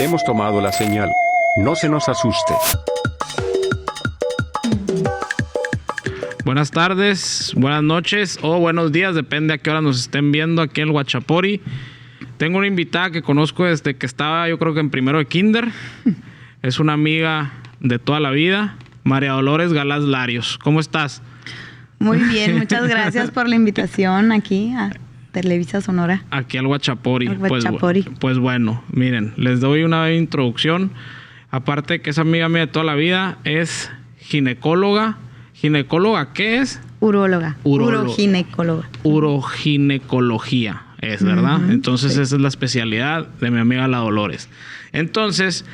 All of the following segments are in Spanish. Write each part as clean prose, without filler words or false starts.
Hemos tomado la señal. No se nos asuste. Buenas tardes, buenas noches o buenos días, depende a qué hora nos estén viendo aquí en el Huachapori. Tengo una invitada que conozco desde que estaba, yo creo que en primero de kinder. Es una amiga de toda la vida, María Dolores Galaz Larios. ¿Cómo estás? Muy bien, muchas gracias por la invitación aquí a Televisa Sonora. Aquí al Huachapori. Huachapori. Pues bueno, miren, les doy una introducción. Aparte de que es amiga mía de toda la vida, es ginecóloga. ¿Ginecóloga qué es? Uróloga. Uroginecóloga. Uroginecología es, ¿verdad? Entonces sí. Esa es la especialidad de mi amiga la Dolores. Entonces,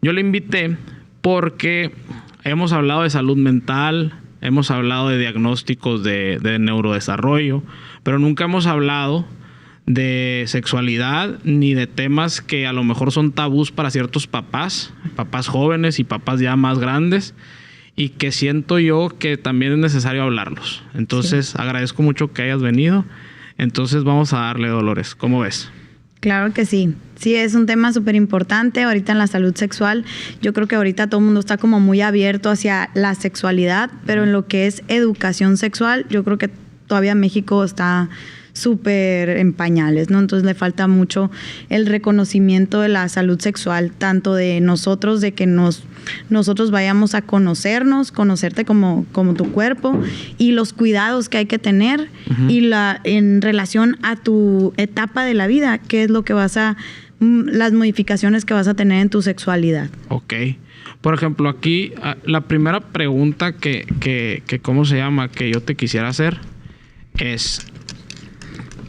yo le invité porque hemos hablado de salud mental, hemos hablado de diagnósticos de neurodesarrollo, pero nunca hemos hablado de sexualidad ni de temas que a lo mejor son tabús para ciertos papás jóvenes y papás ya más grandes, y que siento yo que también es necesario hablarlos. Entonces, agradezco mucho que hayas venido. Entonces, vamos a darle, Dolores. ¿Cómo ves? Claro que sí. Sí, es un tema súper importante ahorita en la salud sexual. Yo creo que ahorita todo el mundo está como muy abierto hacia la sexualidad, pero en lo que es educación sexual, yo creo que todavía México está súper en pañales, ¿no? Entonces le falta mucho el reconocimiento de la salud sexual, tanto de nosotros, de que nosotros vayamos a conocernos, conocerte como tu cuerpo, y los cuidados que hay que tener, y en relación a tu etapa de la vida, qué es lo que las modificaciones que vas a tener en tu sexualidad. Ok. Por ejemplo, aquí la primera pregunta que ¿cómo se llama? Que yo te quisiera hacer es: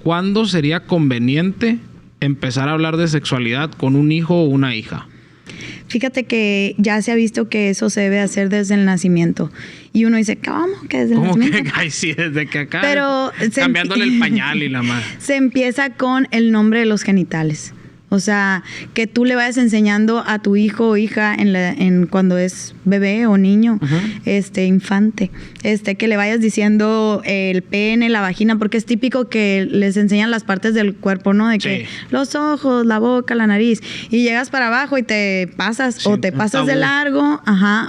¿cuándo sería conveniente empezar a hablar de sexualidad con un hijo o una hija? Fíjate que ya se ha visto que eso se debe hacer desde el nacimiento. Y uno dice, ¿cómo? ¿Que desde el nacimiento? Que, ay, sí, desde que acá. Pero cambiándole el pañal y la madre. Se empieza con el nombre de los genitales. O sea, que tú le vayas enseñando a tu hijo o hija en cuando es bebé o niño, infante, que le vayas diciendo el pene, la vagina, porque es típico que les enseñan las partes del cuerpo, ¿no? De que los ojos, la boca, la nariz, y llegas para abajo y te pasas, o te pasas de largo,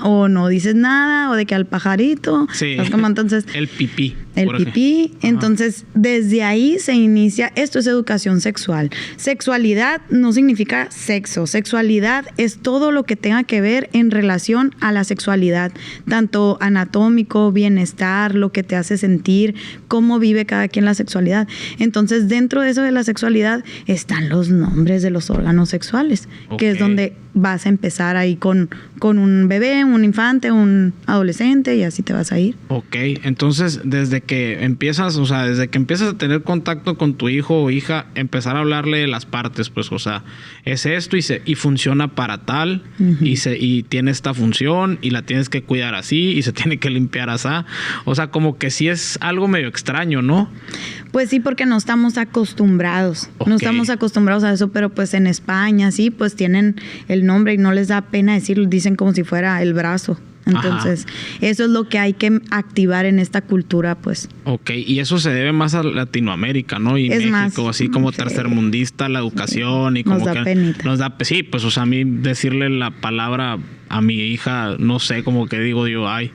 o no dices nada, o de que al pajarito, como entonces el pipí. El pipí. Entonces, desde ahí se inicia. Esto es educación sexual. Sexualidad no significa sexo. Sexualidad es todo lo que tenga que ver en relación a la sexualidad, tanto anatómico, bienestar, lo que te hace sentir, cómo vive cada quien la sexualidad. Entonces, dentro de eso de la sexualidad están los nombres de los órganos sexuales, que es donde vas a empezar ahí con un bebé, un infante, un adolescente, y así te vas a ir. Ok, entonces desde que empiezas a tener contacto con tu hijo o hija, empezar a hablarle de las partes, pues, o sea, es esto y funciona para tal, y tiene esta función, y la tienes que cuidar así, y se tiene que limpiar así. O sea, como que sí es algo medio extraño, ¿no? Pues sí, porque no estamos acostumbrados. No estamos acostumbrados a eso, pero pues en España sí, pues tienen el nombre y no les da pena decirlo, dicen como si fuera el brazo. Entonces, eso es lo que hay que activar en esta cultura, pues. Ok, y eso se debe más a Latinoamérica, ¿no? Y es México, más, así como tercermundista, la educación, y como nos da penita. Sí, pues, o sea, a mí decirle la palabra a mi hija, no sé, como que digo yo, ay...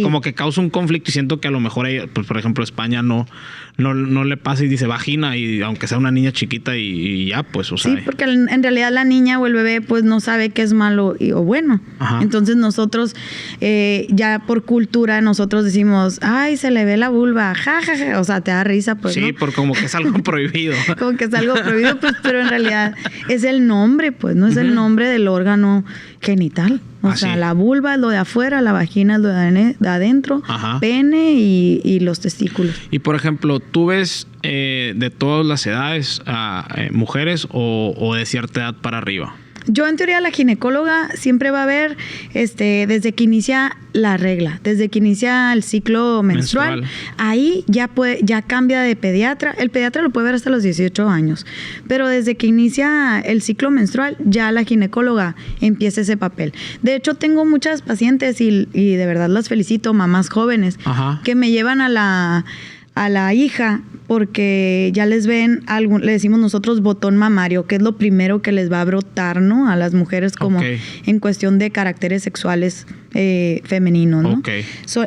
Como que causa un conflicto, y siento que a lo mejor ella, pues por ejemplo España no le pasa y dice vagina, y aunque sea una niña chiquita y ya, pues, o sea. Sí, porque en realidad la niña o el bebé pues no sabe qué es malo o bueno. Entonces nosotros ya por cultura nosotros decimos, ay, se le ve la vulva, jajaja, o sea, te da risa, pues. Sí, ¿no? por como que es algo prohibido. Como que es algo prohibido, pues, pero en realidad es el nombre, pues, no es el nombre del órgano genital. O sea, la vulva es lo de afuera, la vagina es lo de adentro, pene y los testículos. Y por ejemplo, ¿tú ves de todas las edades mujeres o de cierta edad para arriba? Yo, en teoría, la ginecóloga siempre va a ver desde que inicia la regla, desde que inicia el ciclo menstrual. Ahí ya cambia de pediatra. El pediatra lo puede ver hasta los 18 años, pero desde que inicia el ciclo menstrual, ya la ginecóloga empieza ese papel. De hecho, tengo muchas pacientes y de verdad las felicito, mamás jóvenes, que me llevan a la hija porque ya les ven, le decimos nosotros botón mamario, que es lo primero que les va a brotar, ¿no? A las mujeres como en cuestión de caracteres sexuales femeninos, ¿no?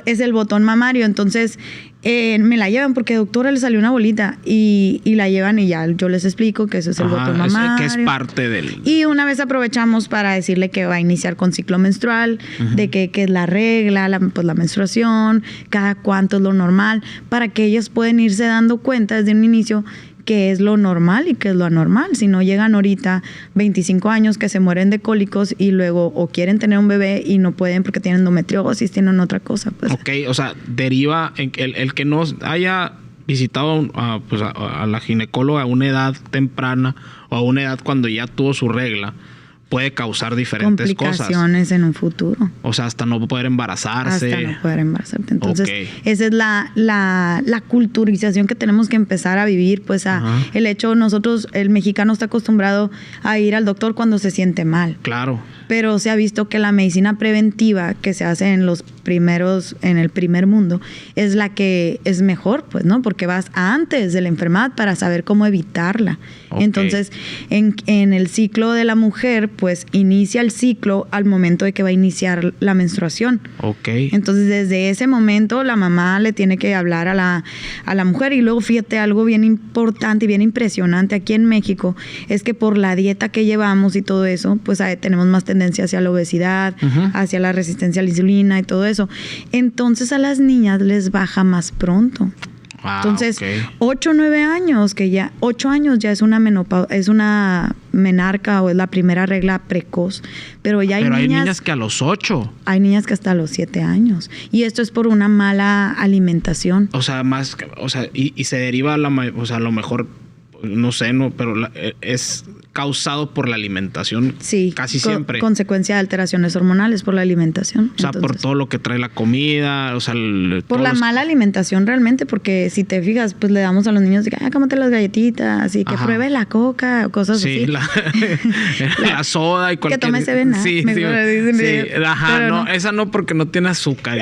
Es el botón mamario. Entonces, me la llevan porque doctora le salió una bolita y la llevan y ya yo les explico que eso es el botón mamario. Que es parte del... Y una vez aprovechamos para decirle que va a iniciar con ciclo menstrual, de que es la regla, pues la menstruación, cada cuánto es lo normal, para que ellas puedan irse dando cuenta desde un inicio qué es lo normal y qué es lo anormal. Si no llegan ahorita 25 años que se mueren de cólicos y luego o quieren tener un bebé y no pueden porque tienen endometriosis, tienen otra cosa. Pues. Ok, o sea, deriva en el que no haya visitado a la ginecóloga a una edad temprana o a una edad cuando ya tuvo su regla, puede causar diferentes complicaciones en un futuro. O sea, hasta no poder embarazarse. Hasta no poder embarazarte. Entonces, esa es la culturización que tenemos que empezar a vivir. Pues el hecho, nosotros, el mexicano está acostumbrado a ir al doctor cuando se siente mal. Claro. Pero se ha visto que la medicina preventiva que se hace en el primer mundo es la que es mejor, pues, ¿no? Porque vas antes de la enfermedad para saber cómo evitarla. Entonces, en el ciclo de la mujer, pues inicia el ciclo al momento de que va a iniciar la menstruación. Entonces, desde ese momento, la mamá le tiene que hablar a la mujer. Y luego, fíjate, algo bien importante y bien impresionante aquí en México es que por la dieta que llevamos y todo eso, pues tenemos más tendencia hacia la obesidad, hacia la resistencia a la insulina y todo eso. Entonces, a las niñas les baja más pronto. Entonces, 8 o 9 años, 8 años ya es una menarca o es la primera regla precoz. Pero ya hay niñas que a los 8. Hay niñas que hasta los 7 años. Y esto es por una mala alimentación. O sea, y se deriva a lo mejor, no sé, pero es causado por la alimentación. Sí, casi siempre. Consecuencia de alteraciones hormonales por la alimentación. O sea, por todo lo que trae la comida, o sea... por la mala alimentación realmente, porque si te fijas, pues le damos a los niños de que, cómete las galletitas, así que pruebe la coca, o cosas así. La soda y cualquier... Que tome Seven-Up. Sí. Esa no, porque no tiene azúcar.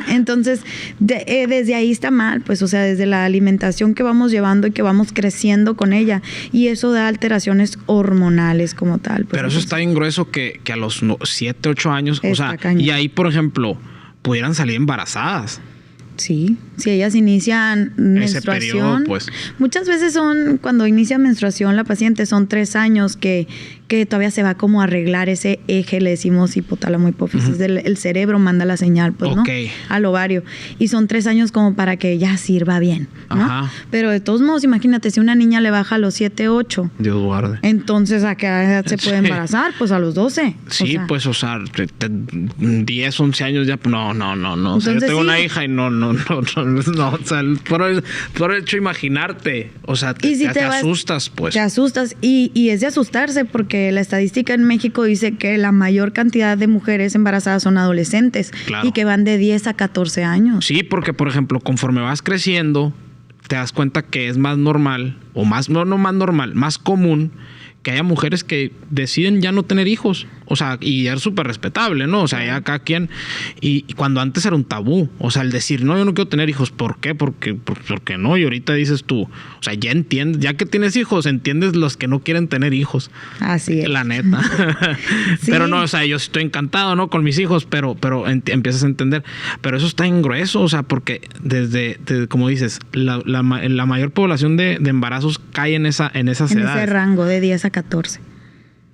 Entonces, desde ahí está mal, pues, o sea, desde la alimentación que vamos llevando y que vamos creciendo con ella, y eso da alteraciones hormonales como tal. Pues. Pero eso está bien grueso que a los 7, 8 años, o sea, y ahí, por ejemplo, pudieran salir embarazadas. Sí, si ellas inician menstruación, ese periodo, pues. Muchas veces cuando inicia menstruación la paciente son 3 años que todavía se va como a arreglar ese eje, le decimos hipotálamo hipófisis, el cerebro manda la señal, pues, ¿no? Al ovario. Y son 3 años como para que ya sirva bien, ¿no? Pero de todos modos, imagínate, si una niña le baja a los 7, 8. Dios guarde. Entonces, ¿a qué edad se puede embarazar? Pues a los 12. Sí, pues, o sea, 10, 11 años ya, no. O sea, yo tengo una hija y no, o sea, por el hecho de imaginarte, o sea, te asustas, pues. Te asustas y es de asustarse porque la estadística en México dice que la mayor cantidad de mujeres embarazadas son adolescentes y que van de 10 a 14 años. Sí, porque, por ejemplo, conforme vas creciendo, te das cuenta que es más normal, o más común que haya mujeres que deciden ya no tener hijos. O sea, y es súper respetable, ¿no? O sea, ya cada quien... Y cuando antes era un tabú. O sea, el decir, no, yo no quiero tener hijos. ¿Por qué? Porque no. Y ahorita dices tú, o sea, ya entiendes, ya que tienes hijos, entiendes los que no quieren tener hijos. Así es. La neta. Sí. Pero no, o sea, yo estoy encantado, ¿no? Con mis hijos, pero empiezas a entender. Pero eso está en grueso, o sea, porque desde como dices, la mayor población de embarazos cae en esas edades. En ese rango de 10 a 14.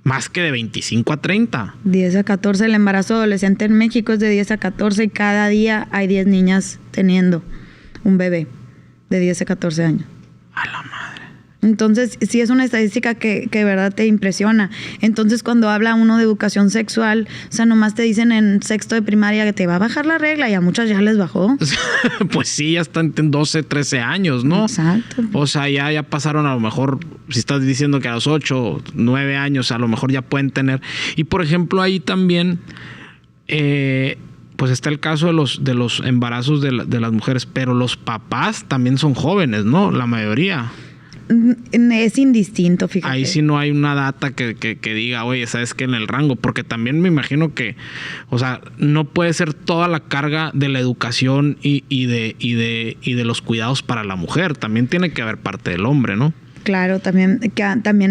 Más que de 25 a 30. 10 a 14. El embarazo adolescente en México es de 10 a 14 y cada día hay 10 niñas teniendo un bebé de 10 a 14 años. A la madre. Entonces, sí es una estadística que de verdad te impresiona. Entonces, cuando habla uno de educación sexual, o sea, nomás te dicen en sexto de primaria que te va a bajar la regla y a muchas ya les bajó. Pues sí, ya están en 12, 13 años, ¿no? Exacto. O sea, ya pasaron a lo mejor, si estás diciendo que a los 8, 9 años a lo mejor ya pueden tener. Y, por ejemplo, ahí también... pues está el caso de los embarazos de las mujeres, pero los papás también son jóvenes, ¿no? La mayoría. Es indistinto, fíjate. Ahí sí no hay una data que diga, oye, ¿sabes qué? En el rango. Porque también me imagino que, o sea, no puede ser toda la carga de la educación y de los cuidados para la mujer. También tiene que haber parte del hombre, ¿no? Claro, también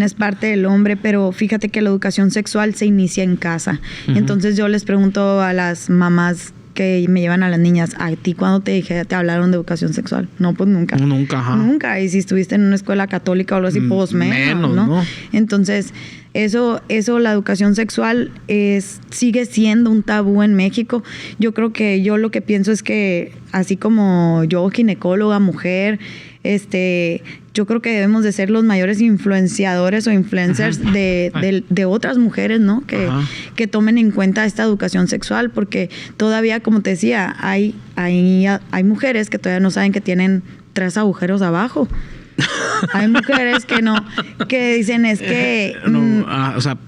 es parte del hombre, pero fíjate que la educación sexual se inicia en casa. Entonces yo les pregunto a las mamás que me llevan a las niñas, ¿a ti cuándo te hablaron de educación sexual? No, pues nunca. Nunca, ajá. Nunca. Y si estuviste en una escuela católica o algo así, pues menos, ¿no? Entonces, eso, la educación sexual sigue siendo un tabú en México. Yo creo que yo lo que pienso es que, así como yo, ginecóloga, mujer, yo creo que debemos de ser los mayores influenciadores o influencers de otras mujeres, ¿no? Que tomen en cuenta esta educación sexual, porque todavía, como te decía, hay mujeres que todavía no saben que tienen 3 agujeros abajo. Hay mujeres que dicen es que...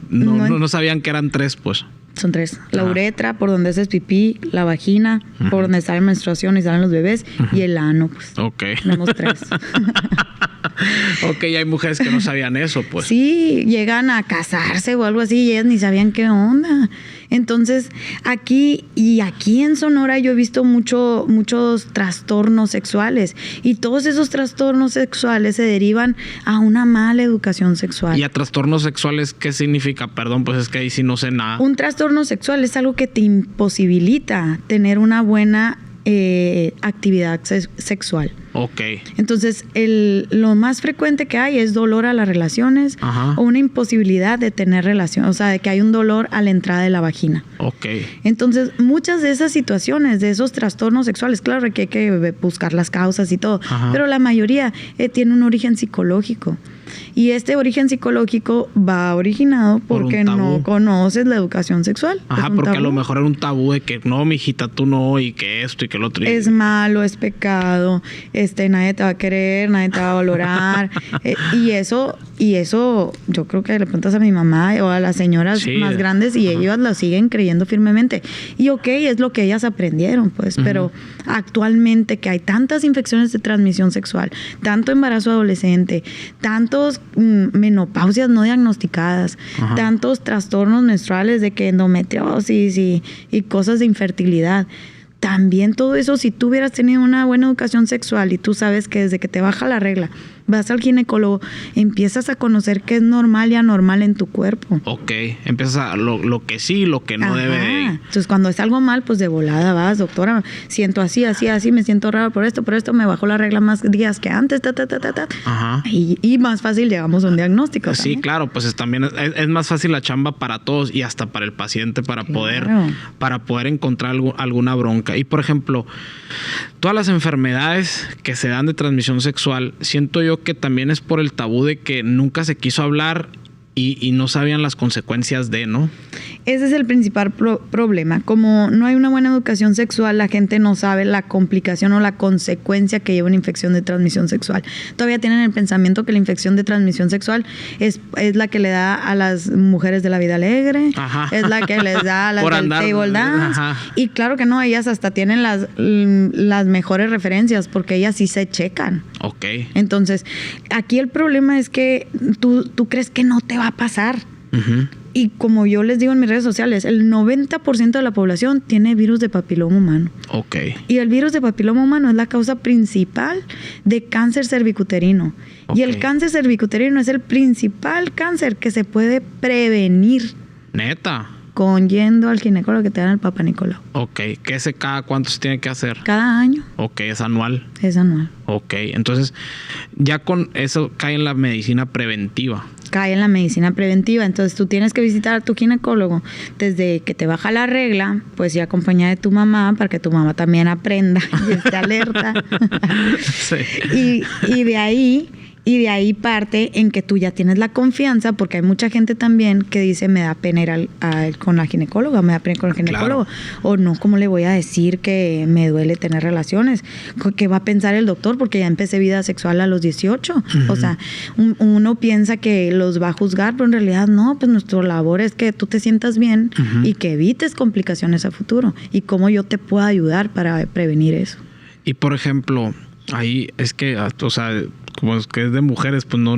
no sabían que eran 3, pues. Son 3. La uretra, por donde haces pipí, la vagina, por donde está la menstruación y salen los bebés, y el ano, pues. Ok. Tenemos 3. Ok, hay mujeres que no sabían eso, pues. Sí, llegan a casarse o algo así y ellas ni sabían qué onda. Entonces, aquí en Sonora yo he visto muchos trastornos sexuales, y todos esos trastornos sexuales se derivan a una mala educación sexual. ¿Y a trastornos sexuales qué significa? Perdón, pues es que ahí sí no sé nada. Un trastorno sexual es algo que te imposibilita tener una buena actividad sexual. Ok. Entonces, lo más frecuente que hay es dolor a las relaciones, o una imposibilidad de tener relación, o sea, de que hay un dolor a la entrada de la vagina. Ok. Entonces, muchas de esas situaciones, de esos trastornos sexuales, claro que hay que buscar las causas y todo, pero la mayoría tiene un origen psicológico. Y este origen psicológico va originado porque no conoces la educación sexual. Ajá, porque tabú. A lo mejor era un tabú de que no, mijita, tú no, y que esto y que el otro. Es malo, es pecado, nadie te va a querer, nadie te va a valorar. Y eso yo creo que le preguntas a mi mamá o a las señoras más grandes y ellas lo siguen creyendo firmemente. Y es lo que ellas aprendieron, pues. Pero actualmente que hay tantas infecciones de transmisión sexual, tanto embarazo adolescente, tantos menopausias no diagnosticadas, tantos trastornos menstruales de que endometriosis y cosas de infertilidad. También todo eso, si tú hubieras tenido una buena educación sexual y tú sabes que desde que te baja la regla vas al ginecólogo, empiezas a conocer qué es normal y anormal en tu cuerpo. Ok, empiezas a lo que sí, lo que no debe de ir. Entonces, cuando es algo mal, pues de volada vas, doctora, siento así, me siento raro por esto, me bajó la regla más días que antes, Y más fácil llegamos a un diagnóstico. Sí, claro, pues también es más fácil la chamba para todos y hasta para el paciente para poder encontrar alguna bronca. Y, por ejemplo, todas las enfermedades que se dan de transmisión sexual, siento yo que también es por el tabú de que nunca se quiso hablar y no sabían las consecuencias de, ¿no? Ese es el principal problema. Como no hay una buena educación sexual, la gente no sabe la complicación o la consecuencia que lleva una infección de transmisión sexual. Todavía tienen el pensamiento que la infección de transmisión sexual es la que le da a las mujeres de la vida alegre, es la que les da a las del table dance. Y claro que no, ellas hasta tienen las mejores referencias porque ellas sí se checan. Ok. Entonces, aquí el problema es que tú crees que no te va a pasar. Y como yo les digo en mis redes sociales, el 90% de la población tiene virus de papiloma humano. Ok. Y el virus de papiloma humano es la causa principal de cáncer cervicuterino. Okay. Y el cáncer cervicuterino es el principal cáncer que se puede prevenir. ¿Neta? Con yendo al ginecólogo que te dan el Papa Nicolau. Ok. ¿Qué ese cada cuánto se tiene que hacer? Cada año. Ok, ¿es anual? Es anual. Ok, entonces ya con eso cae en la medicina preventiva. Cae en la medicina preventiva. Entonces tú tienes que visitar a tu ginecólogo desde que te baja la regla, pues ya acompañada de tu mamá para que tu mamá también aprenda y esté alerta. Sí. Y de ahí parte en que tú ya tienes la confianza, porque hay mucha gente también que dice, me da pena ir con la ginecóloga, me da pena ir con el ginecólogo. Claro. O no, ¿cómo le voy a decir que me duele tener relaciones? ¿Qué va a pensar el doctor? Porque ya empecé vida sexual a los 18. O sea, uno piensa que los va a juzgar, pero en realidad no, pues nuestra labor es que tú te sientas bien y que evites complicaciones a futuro. Y cómo yo te puedo ayudar para prevenir eso. Y por ejemplo, ahí es que, o sea, como es que es de mujeres, pues no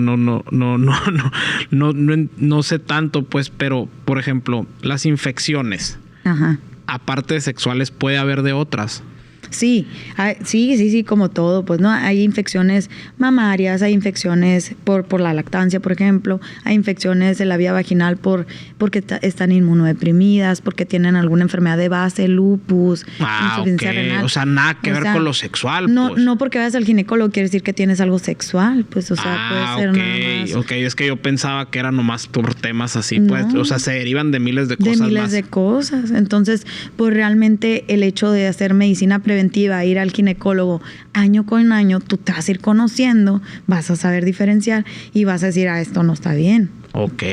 sé tanto, pues, pero, por ejemplo, las infecciones, Ajá. aparte de sexuales, puede haber de otras. Sí, sí, como todo, pues no, hay infecciones mamarias, hay infecciones por la lactancia, por ejemplo, hay infecciones de la vía vaginal porque están inmunodeprimidas, porque tienen alguna enfermedad de base, lupus, insuficiencia renal. O sea, nada que ver con lo sexual, no, pues. No porque vayas al ginecólogo quiere decir que tienes algo sexual, pues, o sea, puede ser nada más. Ok, es que yo pensaba que era nomás por temas así, pues, No. o sea, se derivan de miles de cosas De miles más. de cosas. Entonces, pues realmente el hecho de hacer medicina preventiva, ir al ginecólogo año con año, tú te vas a ir conociendo, vas a saber diferenciar y vas a decir, esto no está bien. Ok.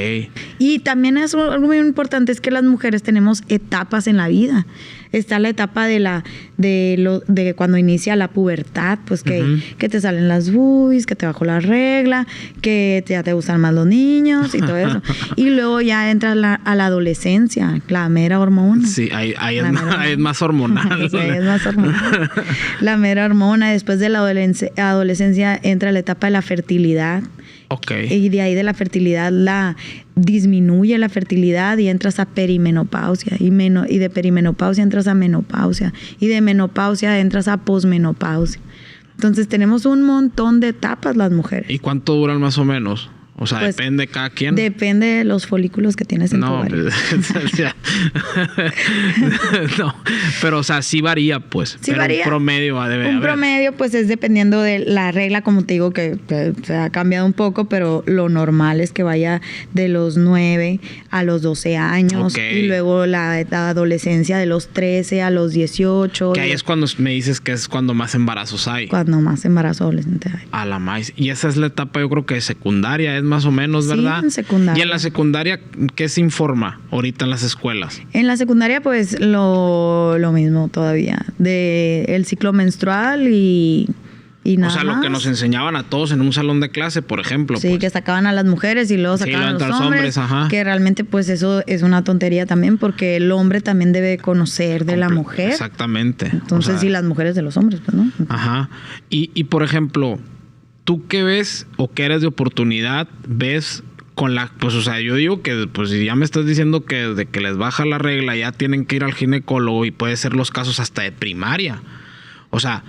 Y también es algo muy importante, es que las mujeres tenemos etapas en la vida. Está la etapa de cuando inicia la pubertad, pues que te salen las boobies, que te bajó la regla, que ya te gustan más los niños y todo eso. Y luego ya entras a la adolescencia, la mera hormona. Sí, ahí es más hormonal. Sí, es más hormonal. La mera hormona. Después de la adolescencia entra la etapa de la fertilidad. Okay. Y de ahí de la fertilidad disminuye la fertilidad y entras a perimenopausia. Y de perimenopausia entras a menopausia. Y de menopausia entras a posmenopausia. Entonces tenemos un montón de etapas las mujeres. ¿Y cuánto duran más o menos? O sea, pues, depende de cada quien. Depende de los folículos que tienes en tu ovario. No, pero o sea, sí varía, pues. Sí pero varía. Un promedio debe haber. Un promedio, pues, es dependiendo de la regla, como te digo, que se ha cambiado un poco, pero lo normal es que vaya de los 9 a los 12 años. Okay. Y luego la adolescencia de los 13 a los 18. Que ahí es cuando me dices que es cuando más embarazos hay. Cuando más embarazo adolescente hay. A la maíz. Y esa es la etapa, yo creo que secundaria, es más o menos, ¿verdad? Sí, en secundaria. Y en la secundaria, ¿qué se informa ahorita en las escuelas? En la secundaria, pues, lo mismo todavía. De el ciclo menstrual y nada o sea, lo más. que nos enseñaban a todos en un salón de clase, por ejemplo. Sí, pues. que sacaban a las mujeres y luego sacaban a los hombres. Ajá. Que realmente, pues, eso es una tontería también, porque el hombre también debe conocer de la mujer. Exactamente. Entonces, sí, las mujeres de los hombres, pues, ¿no? Ajá. Y por ejemplo, ¿tú qué ves o qué eres de oportunidad ves con la... Pues, o sea, yo digo que, pues, si ya me estás diciendo que desde que les baja la regla ya tienen que ir al ginecólogo y puede ser los casos hasta de primaria. O sea,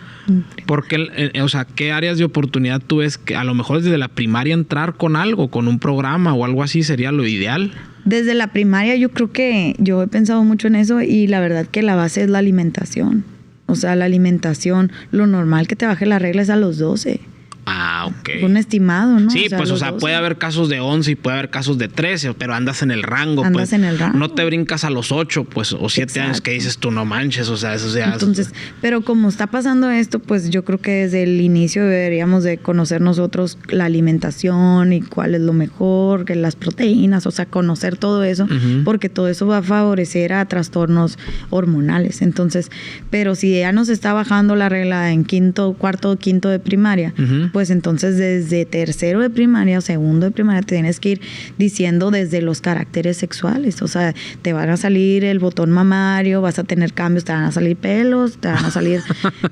porque, o sea, ¿qué áreas de oportunidad tú ves que a lo mejor desde la primaria entrar con algo, con un programa o algo así sería lo ideal? Desde la primaria yo creo que yo he pensado mucho en eso y la verdad que la base es la alimentación. O sea, la alimentación, lo normal que te baje la regla es a los 12. Ah, ok. Un estimado, ¿no? Sí, pues, o sea, puede haber casos de 11 y puede haber casos de 13, pero andas en el rango. Andas pues, en el rango. No te brincas a los 8, pues, o 7 años que dices tú, no manches, o sea, eso ya... Entonces, pero como está pasando esto, pues yo creo que desde el inicio deberíamos de conocer nosotros la alimentación y cuál es lo mejor, que las proteínas, o sea, conocer todo eso, porque todo eso va a favorecer a trastornos hormonales. Entonces, pero si ya nos está bajando la regla en cuarto, quinto de primaria, pues entonces desde tercero de primaria o segundo de primaria te tienes que ir diciendo desde los caracteres sexuales. O sea, te van a salir el botón mamario, vas a tener cambios, te van a salir pelos, te van a salir...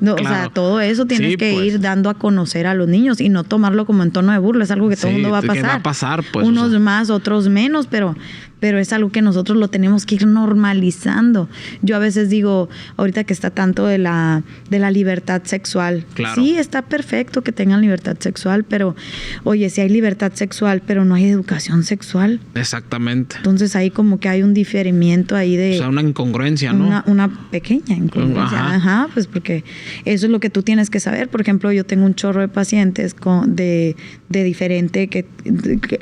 No, claro. O sea, todo eso tienes que ir dando a conocer a los niños y no tomarlo como en tono de burla. Es algo que todo el mundo va a pasar. ¿Qué va a pasar? Pues, unos más, otros menos, pero es algo que nosotros lo tenemos que ir normalizando. Yo a veces digo, ahorita que está tanto de la libertad sexual, claro. Sí, está perfecto que tengan libertad sexual, pero oye, si hay libertad sexual, pero no hay educación sexual. Exactamente. Entonces ahí como que hay un diferimiento ahí de... O sea, una incongruencia, ¿no? Una pequeña incongruencia. Ajá, pues porque eso es lo que tú tienes que saber. Por ejemplo, yo tengo un chorro de pacientes de diferente, que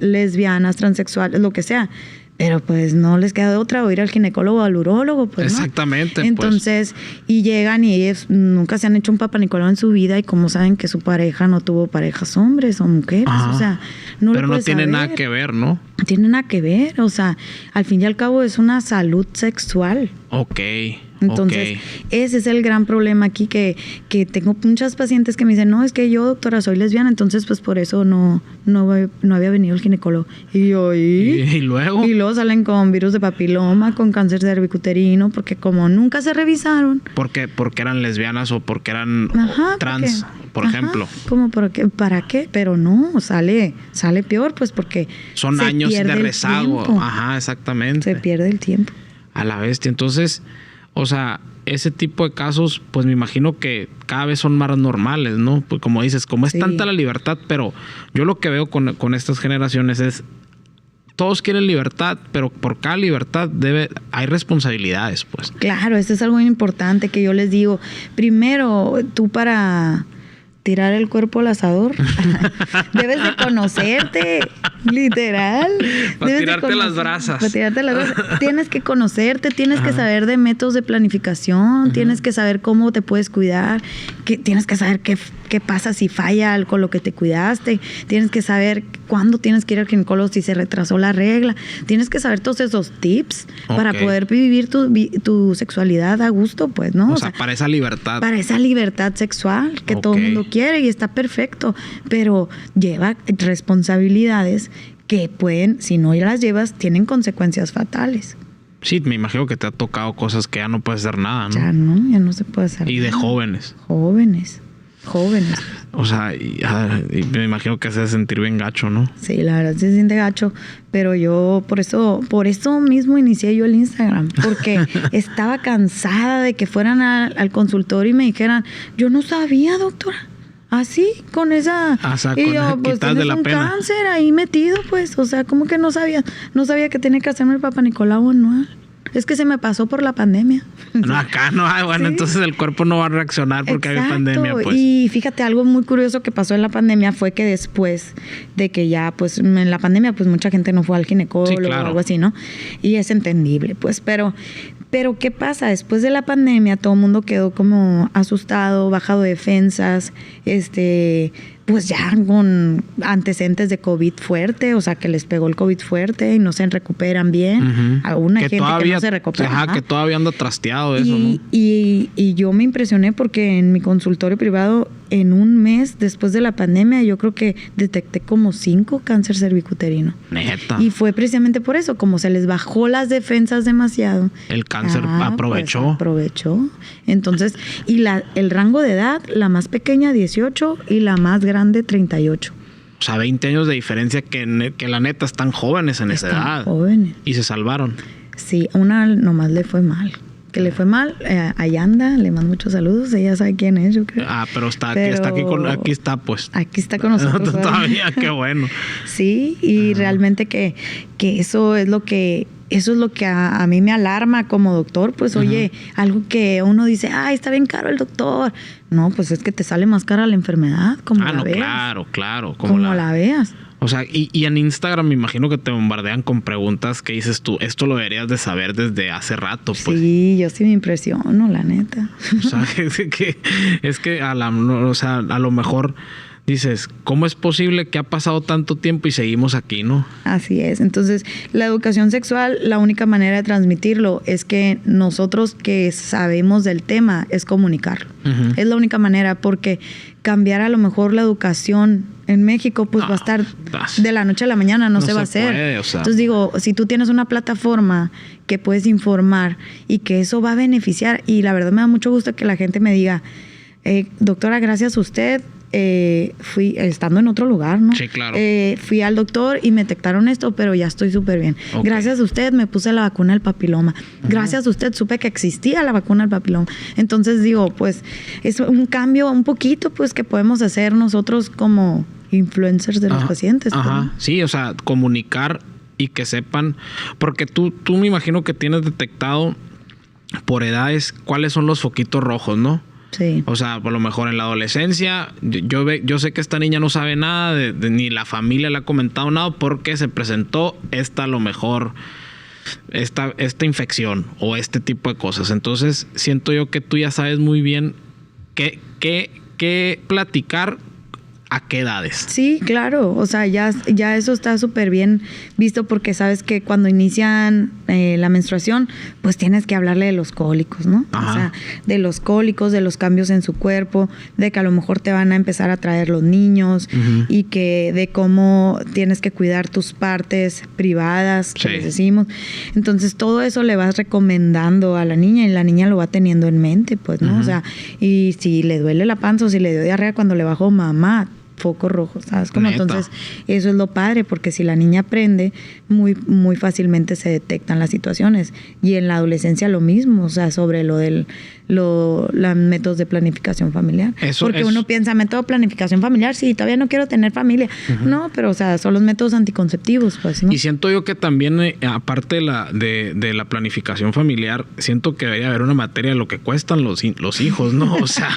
lesbianas, transexuales, lo que sea. Pero pues no les queda de otra o ir al ginecólogo o al urólogo, pues. Exactamente. ¿no? Entonces, y llegan y ellos nunca se han hecho un Papá Nicolau en su vida y cómo saben que su pareja no tuvo parejas hombres o mujeres. Ajá. O sea, no pero lo no tiene saber. nada que ver, ¿no? No tiene nada que ver. O sea, al fin y al cabo es una salud sexual. Ok. Entonces, ese es el gran problema aquí, que tengo muchas pacientes que me dicen, no, es que yo, doctora, soy lesbiana, entonces pues por eso no había venido el ginecólogo. Y yo, ¿Y luego? Y luego salen con virus de papiloma, con cáncer cervicuterino, porque como nunca se revisaron. Porque eran lesbianas o porque eran trans, por ajá, ejemplo. ¿Cómo para qué? Pero no, sale peor, pues porque son años de rezago. Ajá, exactamente. Se pierde el tiempo. A la bestia. Entonces, o sea, ese tipo de casos, pues me imagino que cada vez son más normales, ¿no? Pues como dices, como es tanta la libertad, pero yo lo que veo con estas generaciones es, todos quieren libertad, pero por cada libertad hay responsabilidades, pues. Claro, eso es algo muy importante que yo les digo. Primero, tú para tirar el cuerpo al asador, debes de conocerte, literal. Para tirarte las brasas. Para tirarte las brasas. Tienes que conocerte, tienes que saber de métodos de planificación, tienes que saber cómo te puedes cuidar, tienes que saber qué pasa si falla con lo que te cuidaste, tienes que saber cuándo tienes que ir al ginecólogo si se retrasó la regla, tienes que saber todos esos tips para poder vivir tu sexualidad a gusto, pues, ¿no? O sea, para esa libertad. Para esa libertad sexual que todo el mundo quiere y está perfecto, pero lleva responsabilidades que pueden, si no las llevas, tienen consecuencias fatales. Sí, me imagino que te ha tocado cosas que ya no puedes hacer nada, ¿no? Ya no se puede hacer nada. Y de jóvenes. Jóvenes. O sea, y me imagino que se hace sentir bien gacho, ¿no? Sí, la verdad se siente gacho, pero yo por eso mismo inicié yo el Instagram, porque estaba cansada de que fueran al consultorio y me dijeran, yo no sabía, doctora. Así, con esa... O sea, y yo, pues tienes un cáncer ahí metido, pues, o sea, ¿cómo que no sabía? No sabía que tenía que hacerme el Papa Nicolau anual. Es que se me pasó por la pandemia. No, acá no. Bueno, sí. Entonces el cuerpo no va a reaccionar porque hay pandemia, pues. Y fíjate, algo muy curioso que pasó en la pandemia fue que después de que ya, pues, en la pandemia, pues, mucha gente no fue al ginecólogo, sí, claro, o algo así, ¿no? Y es entendible, pues, pero ¿qué pasa? Después de la pandemia todo el mundo quedó como asustado, bajado de defensas, pues ya con antecedentes de COVID fuerte, o sea, que les pegó el COVID fuerte y no se recuperan bien. Alguna gente que no se recupera. Ajá, que todavía anda trasteado eso, ¿no? Y yo me impresioné porque en mi consultorio privado, en un mes después de la pandemia, yo creo que detecté como 5 cáncer cervicuterino. Neta. Y fue precisamente por eso, como se les bajó las defensas demasiado. El cáncer aprovechó. Pues aprovechó. Entonces, y el rango de edad, la más pequeña 18 y la más grande 38. O sea, 20 años de diferencia que la neta están jóvenes en esa edad. Jóvenes. Y se salvaron. Sí, una nomás le fue mal. Que le fue mal, Ayanda, le mando muchos saludos, ella sabe quién es, yo creo. Pero está pues. Aquí está con nosotros. Todavía, qué bueno. Sí, y realmente que eso es lo que a mí me alarma como doctor, pues oye, algo que uno dice, ay, está bien caro el doctor. No, pues es que te sale más cara la enfermedad, como la veas. Claro. Como la veas. O sea, y en Instagram me imagino que te bombardean con preguntas que dices tú, esto lo deberías de saber desde hace rato, pues. Sí, yo sí me impresiono, la neta. O sea, es que a lo mejor dices, ¿cómo es posible que ha pasado tanto tiempo y seguimos aquí, no? Así es. Entonces, la educación sexual, la única manera de transmitirlo es que nosotros que sabemos del tema es comunicarlo. Es la única manera, porque cambiar a lo mejor la educación en México, pues va a estar de la noche a la mañana, no se va a hacer. Puede, o sea. Entonces digo, si tú tienes una plataforma que puedes informar y que eso va a beneficiar, y la verdad me da mucho gusto que la gente me diga, doctora, gracias a usted, fui estando en otro lugar, ¿no? Sí, claro. Fui al doctor y me detectaron esto, pero ya estoy súper bien. Okay. Gracias a usted me puse la vacuna del papiloma. Gracias a usted supe que existía la vacuna del papiloma. Entonces digo, pues es un cambio un poquito, pues, que podemos hacer nosotros como influencers de los pacientes. Ajá. ¿No? Sí, o sea, comunicar y que sepan, porque tú me imagino que tienes detectado por edades cuáles son los foquitos rojos, ¿no? Sí. O sea, por lo mejor en la adolescencia, yo sé que esta niña no sabe nada, ni la familia le ha comentado nada porque se presentó a lo mejor esta infección o este tipo de cosas. Entonces, siento yo que tú ya sabes muy bien qué platicar ¿A qué edades? Sí, claro. O sea, ya eso está súper bien visto porque sabes que cuando inician la menstruación, pues tienes que hablarle de los cólicos, ¿no? Ajá. O sea, de los cólicos, de los cambios en su cuerpo, de que a lo mejor te van a empezar a traer los niños y que de cómo tienes que cuidar tus partes privadas, que les decimos. Entonces, todo eso le vas recomendando a la niña y la niña lo va teniendo en mente, pues, ¿no? O sea, y si le duele la panza o si le dio diarrea cuando le bajó, mamá, foco rojo, ¿sabes? Como entonces, eso es lo padre, porque si la niña aprende, muy, muy fácilmente se detectan las situaciones. Y en la adolescencia lo mismo, o sea, sobre los métodos de planificación familiar. Porque uno piensa, método de planificación familiar, sí, todavía no quiero tener familia. No, pero o sea, son los métodos anticonceptivos, pues, ¿no? Y siento yo que también, aparte de la planificación familiar, siento que debería haber una materia de lo que cuestan los hijos, ¿no? O sea,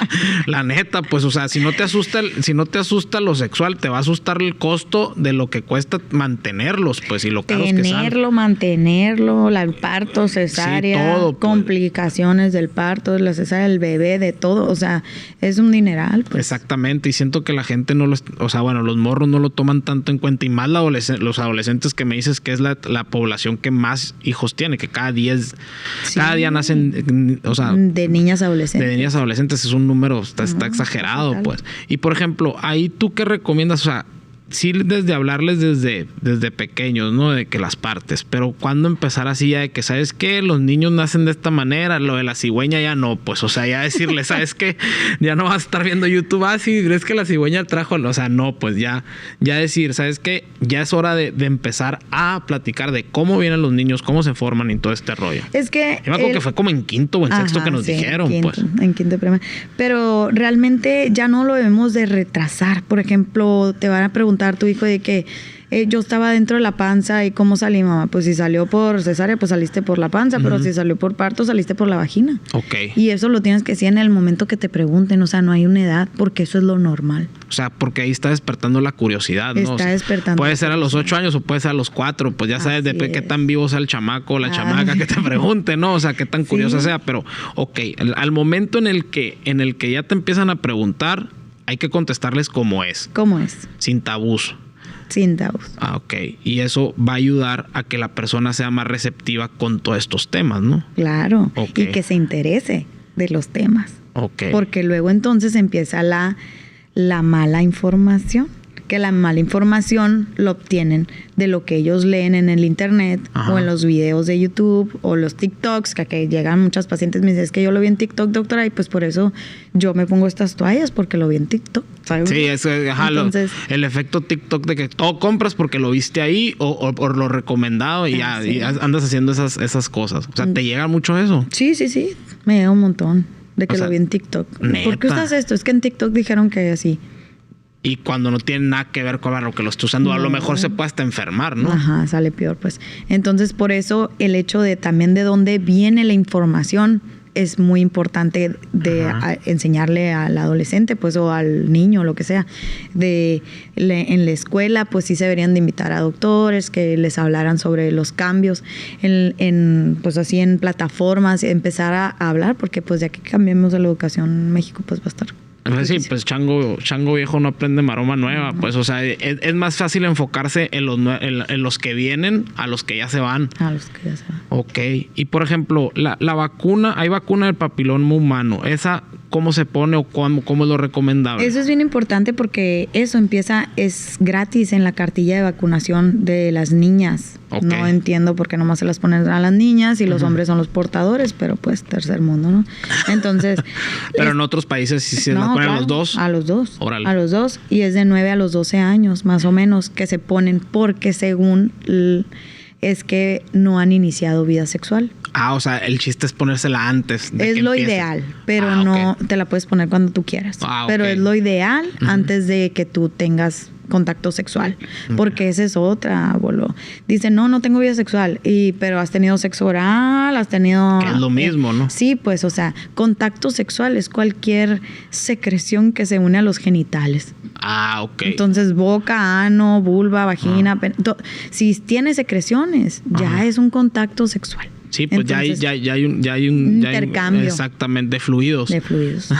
la neta, pues, o sea, si no te asusta lo sexual, te va a asustar el costo de lo que cuesta mantenerlos, pues, y lo caros que salen. Mantenerlo, el parto, cesárea, todo, pues, complicaciones del parto, la cesárea del bebé, de todo, o sea, es un dineral, pues. Exactamente, y siento que la gente no o sea, bueno, los morros no lo toman tanto en cuenta, y más los adolescentes, que me dices que es la población que más hijos tiene, que cada día nacen, o sea, de niñas adolescentes. De niñas adolescentes es un número, está exagerado, pues. Y por ejemplo, ahí tú qué recomiendas, o sea, sí, desde hablarles desde pequeños, ¿no? De que las partes, pero ¿cuándo empezar así ya de que, ¿sabes qué? Los niños nacen de esta manera, lo de la cigüeña ya no, pues, o sea, ya decirles, ¿sabes qué? Ya no vas a estar viendo YouTube, sí, ¿crees que la cigüeña trajo? O sea, no, pues ya decir, ¿sabes qué? Ya es hora de empezar a platicar de cómo vienen los niños, cómo se forman y todo este rollo. Es que... Yo me acuerdo que fue como en quinto o en sexto que nos dijeron, pues. En quinto de primaria. Pero realmente ya no lo debemos de retrasar. Por ejemplo, te van a preguntar tu hijo de que yo estaba dentro de la panza y ¿cómo salí, mamá? Pues si salió por cesárea, pues saliste por la panza, pero si salió por parto, saliste por la vagina. Ok. Y eso lo tienes que decir en el momento que te pregunten, o sea, no hay una edad, porque eso es lo normal. O sea, porque ahí está despertando la curiosidad, ¿no? Está despertando. Puede ser a los 8 años o puede ser a los 4, pues ya sabes qué tan vivo sea el chamaco o la chamaca que te pregunte, ¿no? O sea, qué tan curiosa sea, pero ok, al momento en el que ya te empiezan a preguntar, hay que contestarles como es. ¿Cómo es? Sin tabús. Sin tabús. Ok. Y eso va a ayudar a que la persona sea más receptiva con todos estos temas, ¿no? Claro. Okay. Y que se interese de los temas. Ok. Porque luego entonces empieza la mala información. Que la mala información lo obtienen de lo que ellos leen en el internet. Ajá. O en los videos de YouTube o los TikToks, que llegan muchas pacientes me dicen, es que yo lo vi en TikTok, doctora, y pues por eso yo me pongo estas toallas porque lo vi en TikTok, ¿sabes? Sí, entonces, el efecto TikTok de que todo compras porque lo viste ahí o por lo recomendado y ya y andas haciendo esas cosas. O sea, ¿te llega mucho eso? Sí, me llega un montón de que lo vi en TikTok. ¿Neta? ¿Por qué usas esto? Es que en TikTok dijeron que así. Y cuando no tiene nada que ver con lo que lo estoy usando, a lo mejor se puede hasta enfermar, ¿no? Ajá, sale peor, pues. Entonces, por eso el hecho de también de dónde viene la información es muy importante de enseñarle al adolescente, pues, o al niño, lo que sea. En la escuela, pues sí se deberían de invitar a doctores que les hablaran sobre los cambios pues así en plataformas, empezar a hablar, porque pues ya que cambiemos de la educación en México, pues va a estar... Sí, pues chango viejo no aprende maroma nueva, pues, o sea, es más fácil enfocarse en los que vienen a los que ya se van. A los que ya se van. Ok, y por ejemplo, la vacuna, hay vacuna del papiloma humano, ¿esa cómo se pone o cómo es lo recomendable? Eso es bien importante porque es gratis en la cartilla de vacunación de las niñas. Okay. No entiendo por qué nomás se las ponen a las niñas y los hombres son los portadores, pero pues tercer mundo, ¿no? Entonces... pero en otros países sí se las ponen a los dos. A los dos. Órale. A los dos. Y es de 9 a los 12 años, más o menos, que se ponen porque según es que no han iniciado vida sexual. O sea, el chiste es ponérsela antes de es que lo empiece. ideal, pero no te la puedes poner cuando tú quieras. Pero es lo ideal antes de que tú tengas contacto sexual, porque esa es otra, abuelo. Dicen, no tengo vida sexual, pero has tenido sexo oral, has tenido... Que es lo mismo, ¿no? Sí, pues, o sea, contacto sexual es cualquier secreción que se une a los genitales. Ok. Entonces, boca, ano, vulva, vagina, si tiene secreciones, ya es un contacto sexual. Sí, pues entonces, ya hay un intercambio. Exactamente, de fluidos. De fluidos.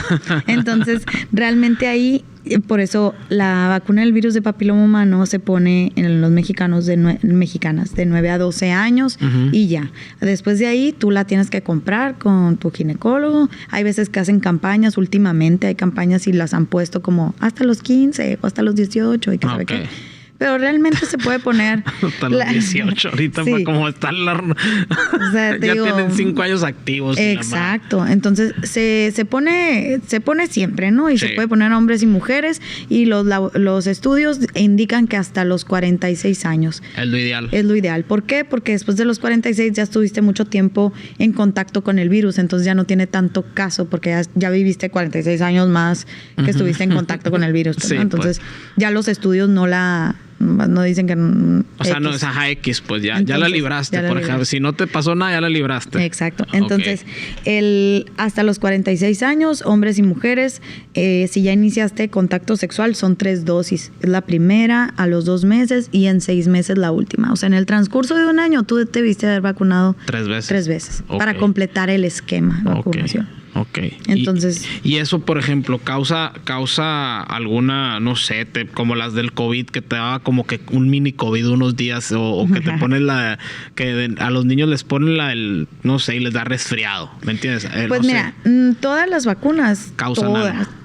Entonces, realmente ahí Por eso la vacuna del virus de papiloma humano se pone en los mexicanas de 9 a 12 años y ya. Después de ahí tú la tienes que comprar con tu ginecólogo. Hay veces que hacen campañas, últimamente hay campañas y las han puesto como hasta los 15 o hasta los 18 y que sabe qué. Pero realmente se puede poner... Hasta los 18 ahorita, sí. Como están las... O sea, ya digo, tienen 5 años activos. Exacto. Entonces, se pone siempre, ¿no? Y se puede poner a hombres y mujeres. Y los estudios indican que hasta los 46 años. Es lo ideal. Es lo ideal. ¿Por qué? Porque después de los 46 ya estuviste mucho tiempo en contacto con el virus. Entonces ya no tiene tanto caso porque ya viviste 46 años más que estuviste en contacto con el virus. Sí, ¿no? Entonces, ya los estudios no dicen que... O sea, no es X, pues ya la libraste, por ejemplo. Si no te pasó nada, ya la libraste. Exacto. Entonces, hasta los 46 años, hombres y mujeres, si ya iniciaste contacto sexual, son 3 dosis. Es la primera, a los 2 meses y en 6 meses la última. O sea, en el transcurso de un año, tú te viste haber vacunado 3 veces. 3 veces. Para completar el esquema de vacunación. Ok. Entonces... Y eso, por ejemplo, causa alguna, no sé, como las del COVID, que te daba como que un mini COVID unos días, o que te ponen a los niños les ponen no sé, y les da resfriado, ¿me entiendes? Pues no mira, todas las vacunas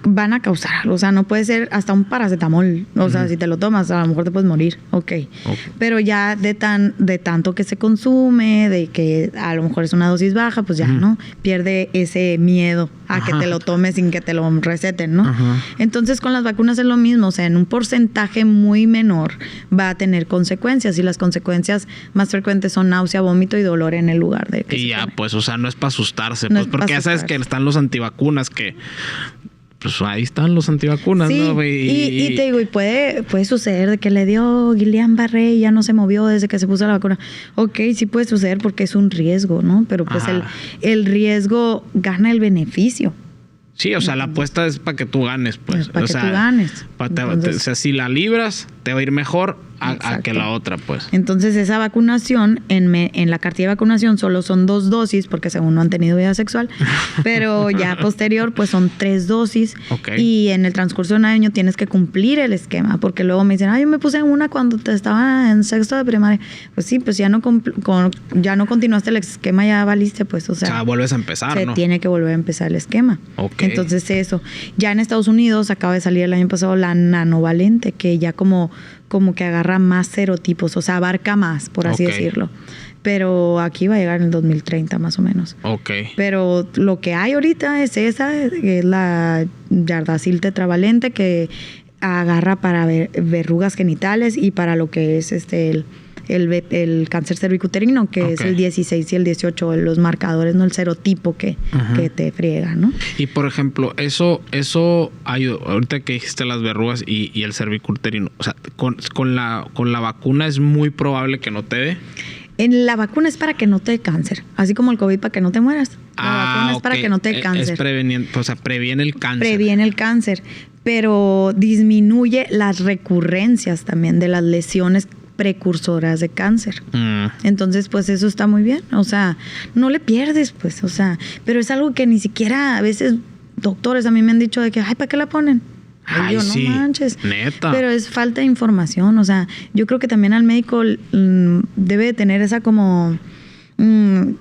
van a causar, o sea, no puede ser hasta un paracetamol, o sea, si te lo tomas, a lo mejor te puedes morir, okay. Pero ya de tanto que se consume, de que a lo mejor es una dosis baja, pues ya, ¿no? Pierde ese miedo a que te lo tomes sin que te lo receten, ¿no? Entonces, con las vacunas es lo mismo, o sea, en un porcentaje muy menor va a tener consecuencias, y las consecuencias más frecuentes son náusea, vómito y dolor en el lugar de que y ya, pues, o sea, no es para asustarse, pues, porque ya sabes que están los antivacunas que... Pues ahí están los antivacunas, sí, ¿no? Y te digo, y puede suceder de que le dio Guillain-Barré y ya no se movió desde que se puso la vacuna. Ok, sí puede suceder porque es un riesgo, ¿no? Pero pues el riesgo gana el beneficio. Sí, o sea, la apuesta es para que tú ganes, pues. Para que tú ganes. O sea, si la libras, te va a ir mejor a que la otra, pues. Entonces, esa vacunación, en la cartilla de vacunación solo son 2 dosis, porque según no han tenido vida sexual, pero ya posterior, pues son 3 dosis. Y en el transcurso de un año tienes que cumplir el esquema, porque luego me dicen, yo me puse una cuando estaba en sexto de primaria. Pues sí, pues ya no continuaste el esquema, ya valiste, pues, o sea vuelves a empezar, ¿no? Se tiene que volver a empezar el esquema. Entonces, eso. Ya en Estados Unidos acaba de salir el año pasado la nanovalente, que ya como que agarra más serotipos, o sea, abarca más, por así decirlo. Pero aquí va a llegar en el 2030 más o menos. Pero lo que hay ahorita es esa, que es la Gardasil tetravalente, que agarra para verrugas genitales y para lo que es el cáncer cervicuterino, que es el 16 y el 18, los marcadores, no el serotipo que te friega, ¿no? Y por ejemplo, eso ahorita que dijiste las verrugas y el cervicuterino, o sea, con la vacuna es muy probable que no te dé. En la vacuna es para que no te dé cáncer, así como el COVID para que no te mueras. La vacuna es para que no te dé cáncer. Es preveniente, o sea, previene el cáncer. Previene el cáncer, pero disminuye las recurrencias también de las lesiones precursoras de cáncer. Entonces, pues eso está muy bien. O sea, no le pierdes, pues, o sea, pero es algo que ni siquiera a veces doctores a mí me han dicho de que, ¿para qué la ponen? Yo, no manches. Neta. Pero es falta de información. O sea, yo creo que también al médico debe de tener esa como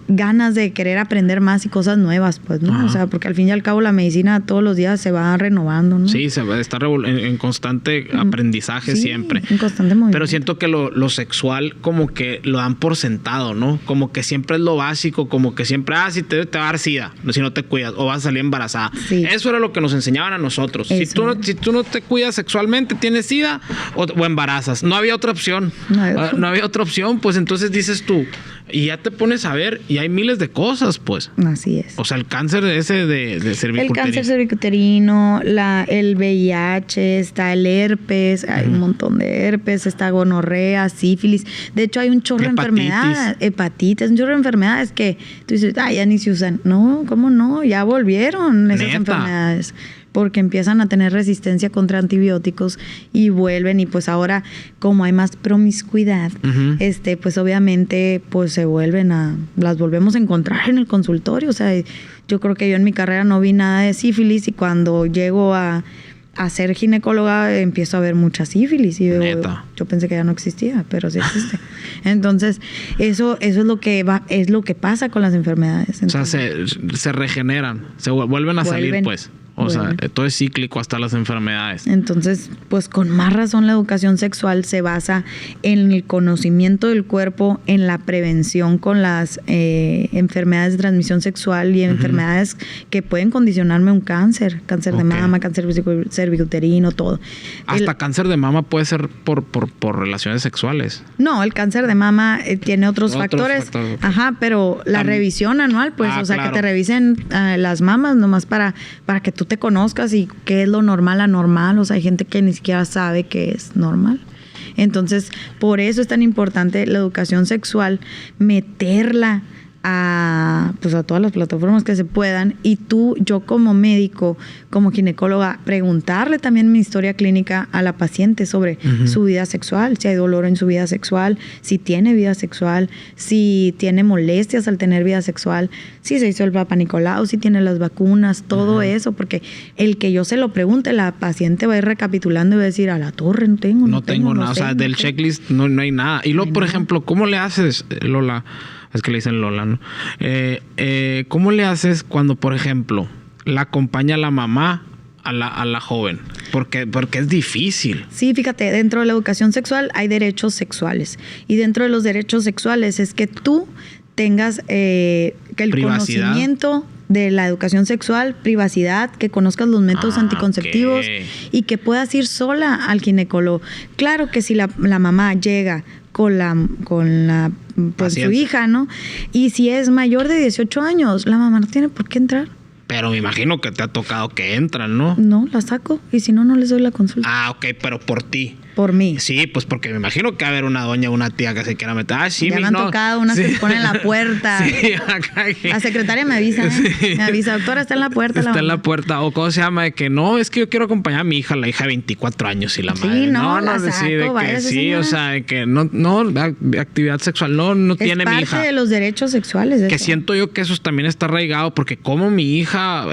ganas de querer aprender más y cosas nuevas, pues, ¿no? O sea, porque al fin y al cabo la medicina todos los días se va renovando, ¿no? Sí, se va a estar en constante aprendizaje siempre. En constante movimiento. Pero siento que lo sexual como que lo dan por sentado, ¿no? Como que siempre es lo básico, como que siempre, si te va a dar SIDA, si no te cuidas, o vas a salir embarazada. Sí. Eso era lo que nos enseñaban a nosotros. Si tú no te cuidas sexualmente, tienes SIDA o embarazas. No había otra opción. No había otra opción, pues entonces dices tú, y ya te pones a ver, y hay miles de cosas, pues. Así es. O sea, el cáncer ese de cervicuterino. El cáncer cervicuterino, el VIH, está el herpes, hay un montón de herpes, está gonorrea, sífilis. De hecho, hay un chorro de enfermedades. Hepatitis, un chorro de enfermedades que tú dices, ya ni se usan. No, ¿cómo no? Ya volvieron esas enfermedades. Porque empiezan a tener resistencia contra antibióticos y vuelven, y pues ahora como hay más promiscuidad, pues obviamente pues las volvemos a encontrar en el consultorio. O sea, yo creo que yo en mi carrera no vi nada de sífilis, y cuando llego a a ser ginecóloga empiezo a ver mucha sífilis y Neta. yo pensé que ya no existía, pero sí existe. Entonces, eso es lo que pasa con las enfermedades. O sea, Entonces, se regeneran, se vuelven a salir, Vuelven. pues. O sea, todo es cíclico hasta las enfermedades. Entonces, pues con más razón la educación sexual se basa en el conocimiento del cuerpo, en la prevención con las enfermedades de transmisión sexual y enfermedades que pueden condicionarme un cáncer de Ok. mama, cáncer cervicuterino, todo. Hasta cáncer de mama puede ser por relaciones sexuales. No, el cáncer de mama tiene otros Otros factores. factores, ok. Ajá, pero la revisión anual, pues, Ah, o sea, claro. que te revisen las mamas nomás para que tú te conozcas y qué es lo normal, anormal. O sea, hay gente que ni siquiera sabe qué es normal. Entonces, por eso es tan importante la educación sexual, meterla a todas las plataformas que se puedan, y yo como médico, como ginecóloga, preguntarle también mi historia clínica a la paciente sobre su vida sexual, si hay dolor en su vida sexual, si tiene vida sexual, si tiene molestias al tener vida sexual, si se hizo el Papa Nicolau, si tiene las vacunas, todo eso, porque el que yo se lo pregunte, la paciente va a ir recapitulando y va a decir, a la torre, no tengo nada. O sea, del no tengo. checklist no hay nada. Y luego, hay por nada. ejemplo, ¿cómo le haces, Lola? Es que le dicen Lola, ¿no? ¿Cómo le haces cuando, por ejemplo, la acompaña la mamá a la joven? Porque es difícil. Sí, fíjate, dentro de la educación sexual hay derechos sexuales. Y dentro de los derechos sexuales es que tú tengas que el Privacidad. conocimiento de la educación sexual, privacidad, que conozcas los métodos anticonceptivos ok. y que puedas ir sola al ginecólogo. Claro que si la mamá llega con la pues, su Paciente. hija, ¿no? Y si es mayor de 18 años, la mamá no tiene por qué entrar. Pero me imagino que te ha tocado que entran, ¿no? No, la saco y si no, no les doy la consulta. Ah, ok, pero por ti. Por mí. Sí, pues porque me imagino que va a haber una doña, una tía que se quiera meter. Ah, sí, Ya me han tocado unas que se ponen en la puerta. Sí, acá. La secretaria me avisa, ¿eh? Sí. Me avisa, doctora, está en la puerta. Está en la mamá. puerta. O cómo se llama, de que no, es que yo quiero acompañar a mi hija, la hija de 24 años y la Sí, madre. no, la de saco, de que váyase, sí, señora. o sea, de que no, actividad sexual no Es tiene mi parte hija. de los derechos sexuales. Que eso. siento yo que eso también está arraigado, porque como mi hija,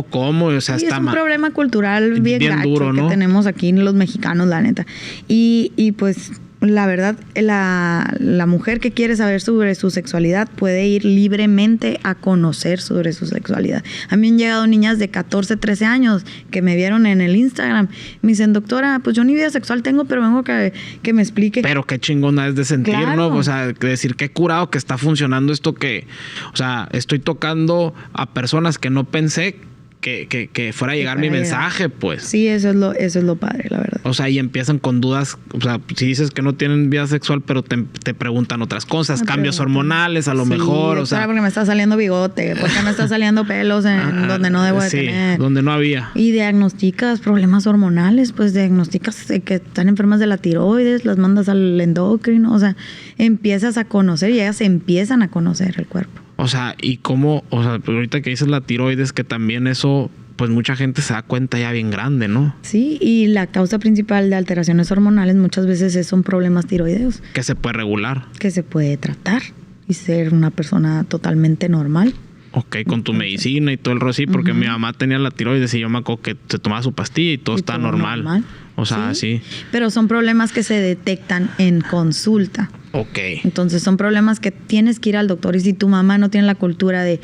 ¿cómo? O sea, Sí, está es un problema cultural bien gacho duro, ¿no? que tenemos aquí los mexicanos, la neta. Y pues la verdad, la mujer que quiere saber sobre su sexualidad puede ir libremente a conocer sobre su sexualidad. A mí han llegado niñas de 14, 13 años que me vieron en el Instagram. Me dicen, doctora, pues yo ni vida sexual tengo, pero vengo que me explique. Pero qué chingona es de sentir, Claro. ¿no? O sea, decir qué curado que está funcionando esto que... O sea, estoy tocando a personas que no pensé que fuera a llegar mi fuera a llegar. mensaje, pues. Sí, eso es lo padre, la verdad. O sea, y empiezan con dudas. O sea, si dices que no tienen vida sexual, pero te preguntan otras cosas, Me cambios preguntan. hormonales, a lo Sí, mejor. O doctora, sea, porque me está saliendo bigote, porque me está saliendo pelos en donde no debo de sí, tener. donde no había. Y diagnosticas problemas hormonales, pues diagnosticas que están enfermas de la tiroides, las mandas al endocrino, o sea, empiezas a conocer y ellas empiezan a conocer el cuerpo. O sea, y cómo, o sea, pues ahorita que dices la tiroides, que también eso, pues mucha gente se da cuenta ya bien grande, ¿no? Sí, y la causa principal de alteraciones hormonales muchas veces son problemas tiroideos, Que se puede regular. que se puede tratar y ser una persona totalmente normal. Ok, con tu medicina y todo el rollo así, porque mi mamá tenía la tiroides y yo me acuerdo que se tomaba su pastilla y todo Y está todo normal. O sea, sí. Pero son problemas que se detectan en consulta. Ok. Entonces son problemas que tienes que ir al doctor, y si tu mamá no tiene la cultura de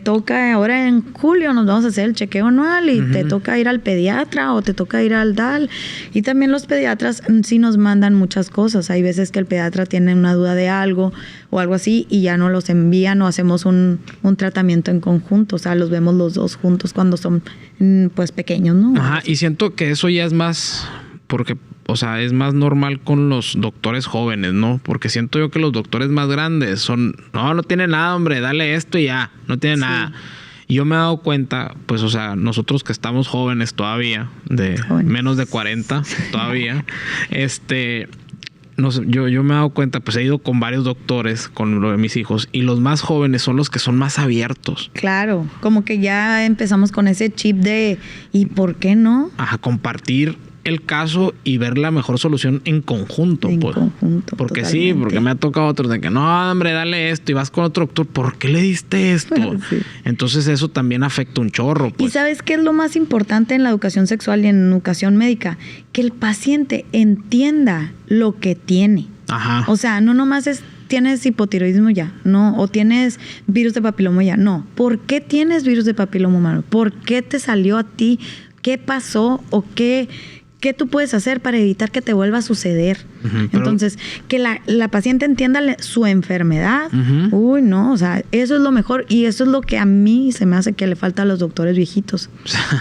toca ahora en julio nos vamos a hacer el chequeo anual y te toca ir al pediatra o te toca ir al DAL, y también los pediatras sí nos mandan muchas cosas. Hay veces que el pediatra tiene una duda de algo o algo así y ya no los envían o hacemos un tratamiento en conjunto, o sea, los vemos los dos juntos cuando son pues pequeños, ¿no? Ajá, y siento que eso ya es más, porque, o sea, es más normal con los doctores jóvenes, ¿no? Porque siento yo que los doctores más grandes son, no tiene nada, hombre, dale esto y ya, no tiene nada. Y yo me he dado cuenta, pues, o sea, nosotros que estamos jóvenes todavía, de Jóvenes. menos de 40 todavía, yo me he dado cuenta, pues he ido con varios doctores, con lo de mis hijos, y los más jóvenes son los que son más abiertos. Claro, como que ya empezamos con ese chip de ¿y por qué no? A compartir el caso y ver la mejor solución en conjunto, En pues. conjunto, Porque totalmente. sí, porque me ha tocado otros de que no, hombre, dale esto y vas con otro doctor, ¿por qué le diste esto? Sí. Entonces eso también afecta un chorro, ¿Y pues. sabes qué es lo más importante en la educación sexual y en educación médica? Que el paciente entienda lo que tiene. Ajá. O sea, no nomás es tienes hipotiroidismo ya, no, o tienes virus de papiloma ya, no. ¿Por qué tienes virus de papiloma humano? ¿Por qué te salió a ti? ¿Qué pasó? ¿O qué tú puedes hacer para evitar que te vuelva a suceder? Ujú, pero- Entonces, que la paciente entienda su enfermedad. Ujú. Uy, no, o sea, eso es lo mejor y eso es lo que a mí se me hace que le falta a los doctores viejitos.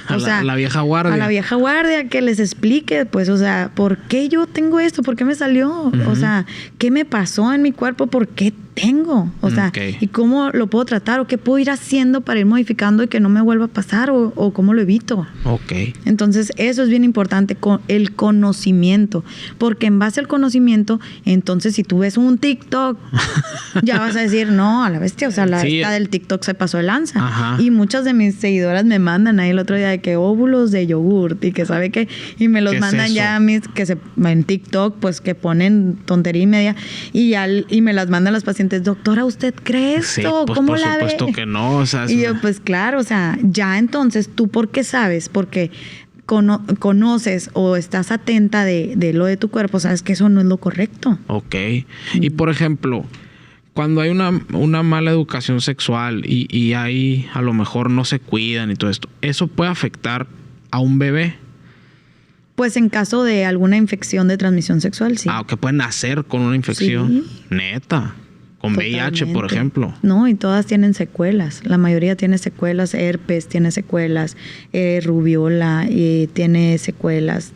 A la vieja guardia. A la vieja guardia que les explique, pues, o sea, ¿por qué yo tengo esto? ¿Por qué me salió? O sea, ¿qué me pasó en mi cuerpo? ¿Por qué tengo? O sea, Ok. ¿y cómo lo puedo tratar? ¿O qué puedo ir haciendo para ir modificando y que no me vuelva a pasar? ¿O cómo lo evito? Ok. Entonces, eso es bien importante, el conocimiento, porque en base al conocimiento, entonces si tú ves un TikTok, ya vas a decir, no, a la bestia, o sea, Sí. esta del TikTok se pasó de lanza. Ajá. Y muchas de mis seguidoras me mandan ahí el otro día de que óvulos de yogurt y que sabe qué, y me los ¿Qué es mandan eso? ya a mis, en TikTok, pues que ponen tontería y media, y me las mandan las pacientes, doctora, ¿usted cree esto? Sí, pues ¿Cómo por la ve? supuesto que no. O sea, es Y yo, una- pues claro, o sea, ya entonces tú porque sabes, porque conoces o estás atenta de lo de tu cuerpo, sabes que eso no es lo correcto. Ok. Y por ejemplo, cuando hay una mala educación sexual y ahí a lo mejor no se cuidan y todo esto, ¿eso puede afectar a un bebé? Pues en caso de alguna infección de transmisión sexual, sí. Ah, que pueden nacer con una infección. Sí. Neta. Con VIH, por Totalmente. ejemplo. No, y todas tienen secuelas. La mayoría tiene secuelas. Herpes tiene secuelas. Rubiola tiene secuelas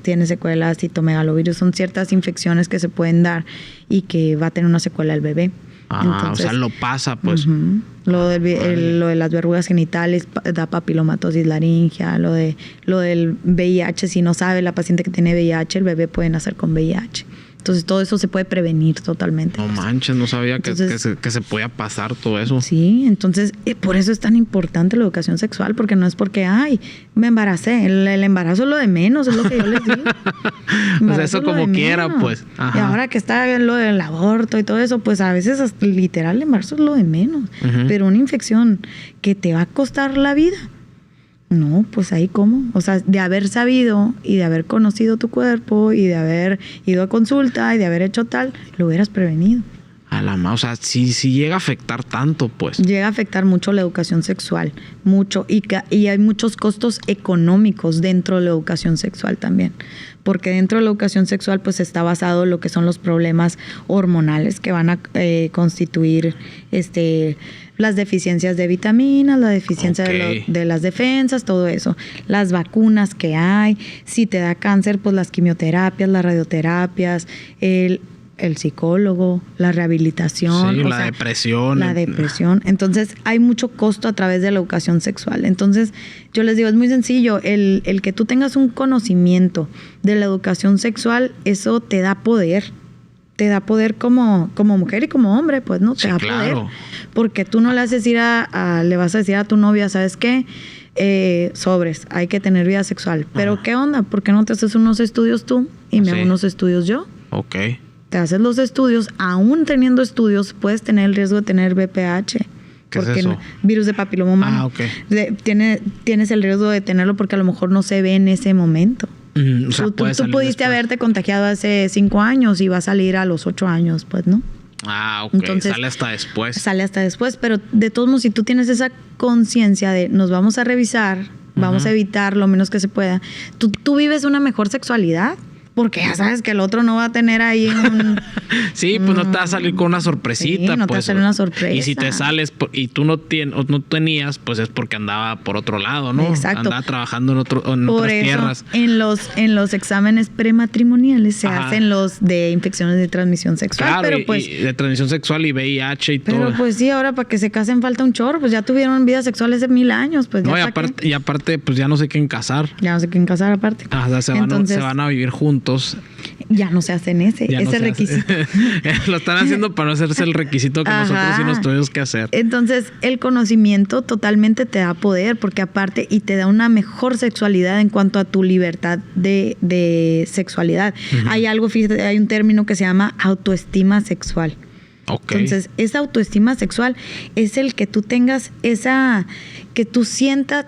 citomegalovirus. Son ciertas infecciones que se pueden dar y que va a tener una secuela el bebé. Ah, Entonces, o sea, lo pasa, pues. ujú. Lo de las verrugas genitales da papilomatosis laringea, lo del VIH, si no sabe la paciente que tiene VIH, el bebé puede nacer con VIH. Entonces todo eso se puede prevenir totalmente. No manches, no sabía Entonces- que se podía pasar todo eso. Sí, entonces por eso es tan importante la educación sexual, porque no es porque, ay, me embaracé. El embarazo es lo de menos, es lo que yo les digo. O sea, eso Es lo de como quiera, menos. pues. Ajá. Y ahora que está lo del aborto y todo eso, pues a veces hasta literal el embarazo es lo de menos. Ujú. Pero una infección que te va a costar la vida, no, pues ahí cómo. O sea, de haber sabido y de haber conocido tu cuerpo y de haber ido a consulta y de haber hecho tal, lo hubieras prevenido. O sea, si llega a afectar tanto, pues. Llega a afectar mucho la educación sexual, mucho, y hay muchos costos económicos dentro de la educación sexual también, porque dentro de la educación sexual pues está basado en lo que son los problemas hormonales que van a constituir las deficiencias de vitaminas, la deficiencia Ok. de las defensas, todo eso, las vacunas que hay, si te da cáncer, pues las quimioterapias, las radioterapias, el psicólogo, la rehabilitación. Sí, o la sea, depresión. La depresión. Entonces, hay mucho costo a través de la educación sexual. Entonces, yo les digo, es muy sencillo. El que tú tengas un conocimiento de la educación sexual, eso te da poder. Te da poder como mujer y como hombre, pues, ¿no? Te Sí, da claro. poder. Porque tú no le vas a decir le vas a decir a tu novia, ¿sabes qué? Sobres, hay que tener vida sexual. Pero, Ajá. ¿qué onda? ¿Por qué no te haces unos estudios tú y me Sí. hago unos estudios yo? Ok. Te haces los estudios, aún teniendo estudios, puedes tener el riesgo de tener VPH. ¿Qué es porque eso? Virus de papiloma humano. Ah, ok. Tienes el riesgo de tenerlo porque a lo mejor no se ve en ese momento. O sea, Tú puede salir pudiste después. haberte contagiado hace 5 años y va a salir a los 8 años, pues, ¿no? Ah, ok. Entonces, sale hasta después. Sale hasta después, pero de todos modos, si tú tienes esa conciencia de nos vamos a revisar, vamos a evitar lo menos que se pueda, tú vives una mejor sexualidad. Porque ya sabes que el otro no va a tener ahí un... Sí, pues no te va a salir con una sorpresita. Sí, no te va a pues. salir una sorpresa. Y si te sales y tú no tenías, pues es porque andaba por otro lado, ¿no? Exacto. Andaba trabajando en Por otras eso, tierras. en los exámenes prematrimoniales se Ajá. hacen los de infecciones de transmisión sexual, Claro, pero y pues... de transmisión sexual y VIH y Pero todo. pues sí, ahora para que se casen falta un chorro, pues ya tuvieron vida sexual hace 1000 años, pues ya No, y ¿para qué? aparte, pues ya no sé quién casar. Ya no sé quién casar aparte. O sea, se van a vivir juntos. conocimientos ya no se hacen ese requisito. Lo están haciendo para no hacerse el requisito que nosotros sí nos tuvimos que hacer. Entonces, el conocimiento totalmente te da poder, porque aparte, y te da una mejor sexualidad en cuanto a tu libertad de sexualidad. Uh-huh. Hay algo, fíjate, hay un término que se llama autoestima sexual. Okay. Entonces, esa autoestima sexual es el que tú tengas que tú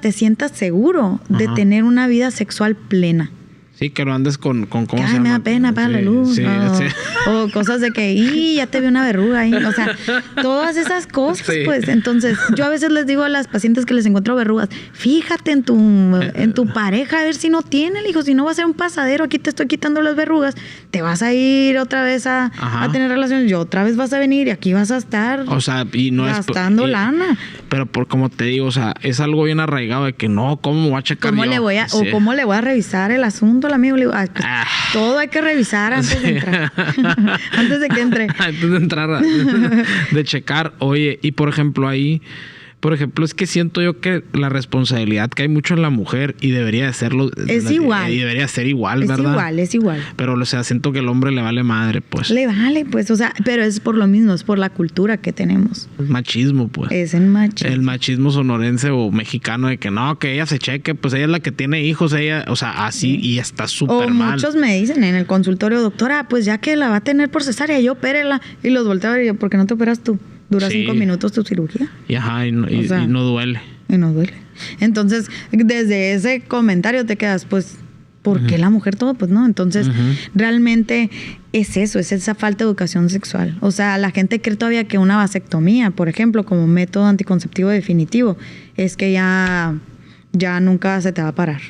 te sientas seguro de tener una vida sexual plena. Sí, que no andes con ¿cómo se llama? Me da pena, apaga la luz. Sí, sí. O cosas de que, ya te vi una verruga ahí. O sea, todas esas cosas, pues. Entonces, yo a veces les digo a las pacientes que les encuentro verrugas, fíjate en tu pareja a ver si no tiene, le digo, si no va a ser un pasadero, aquí te estoy quitando las verrugas, te vas a ir otra vez a tener relaciones, y otra vez vas a venir y aquí vas a estar, o sea, y no gastando lana. Pero como te digo, o sea, es algo bien arraigado de que no, ¿cómo me voy a checar ¿Cómo le voy a, o cómo le voy a revisar el asunto al amigo? Le digo, todo hay que revisar antes de entrar. Antes de que entre. Antes de entrar, de checar. Oye, y por ejemplo es que siento yo que la responsabilidad que hay mucho en la mujer y debería de serlo. Es igual. Y debería ser igual, ¿verdad? Es igual. Pero, o sea, siento que el hombre le vale madre, pues. Le vale, pues, o sea, pero es por lo mismo, es por la cultura que tenemos. El machismo, pues. Es el machismo. El machismo sonorense o mexicano de que no, que ella se cheque, pues ella es la que tiene hijos, ella, o sea, así, sí. Y está súper mal. Muchos me dicen en el consultorio, doctora, pues ya que la va a tener por cesárea, yo opérela. Y los volteo a ver y yo, ¿por qué no te operas tú? Dura 5 minutos tu cirugía. Y no duele. Y no duele. Entonces, desde ese comentario te quedas, pues, ¿por qué la mujer todo? Pues no. Entonces, realmente es eso, es esa falta de educación sexual. O sea, la gente cree todavía que una vasectomía, por ejemplo, como método anticonceptivo definitivo, es que ya nunca se te va a parar.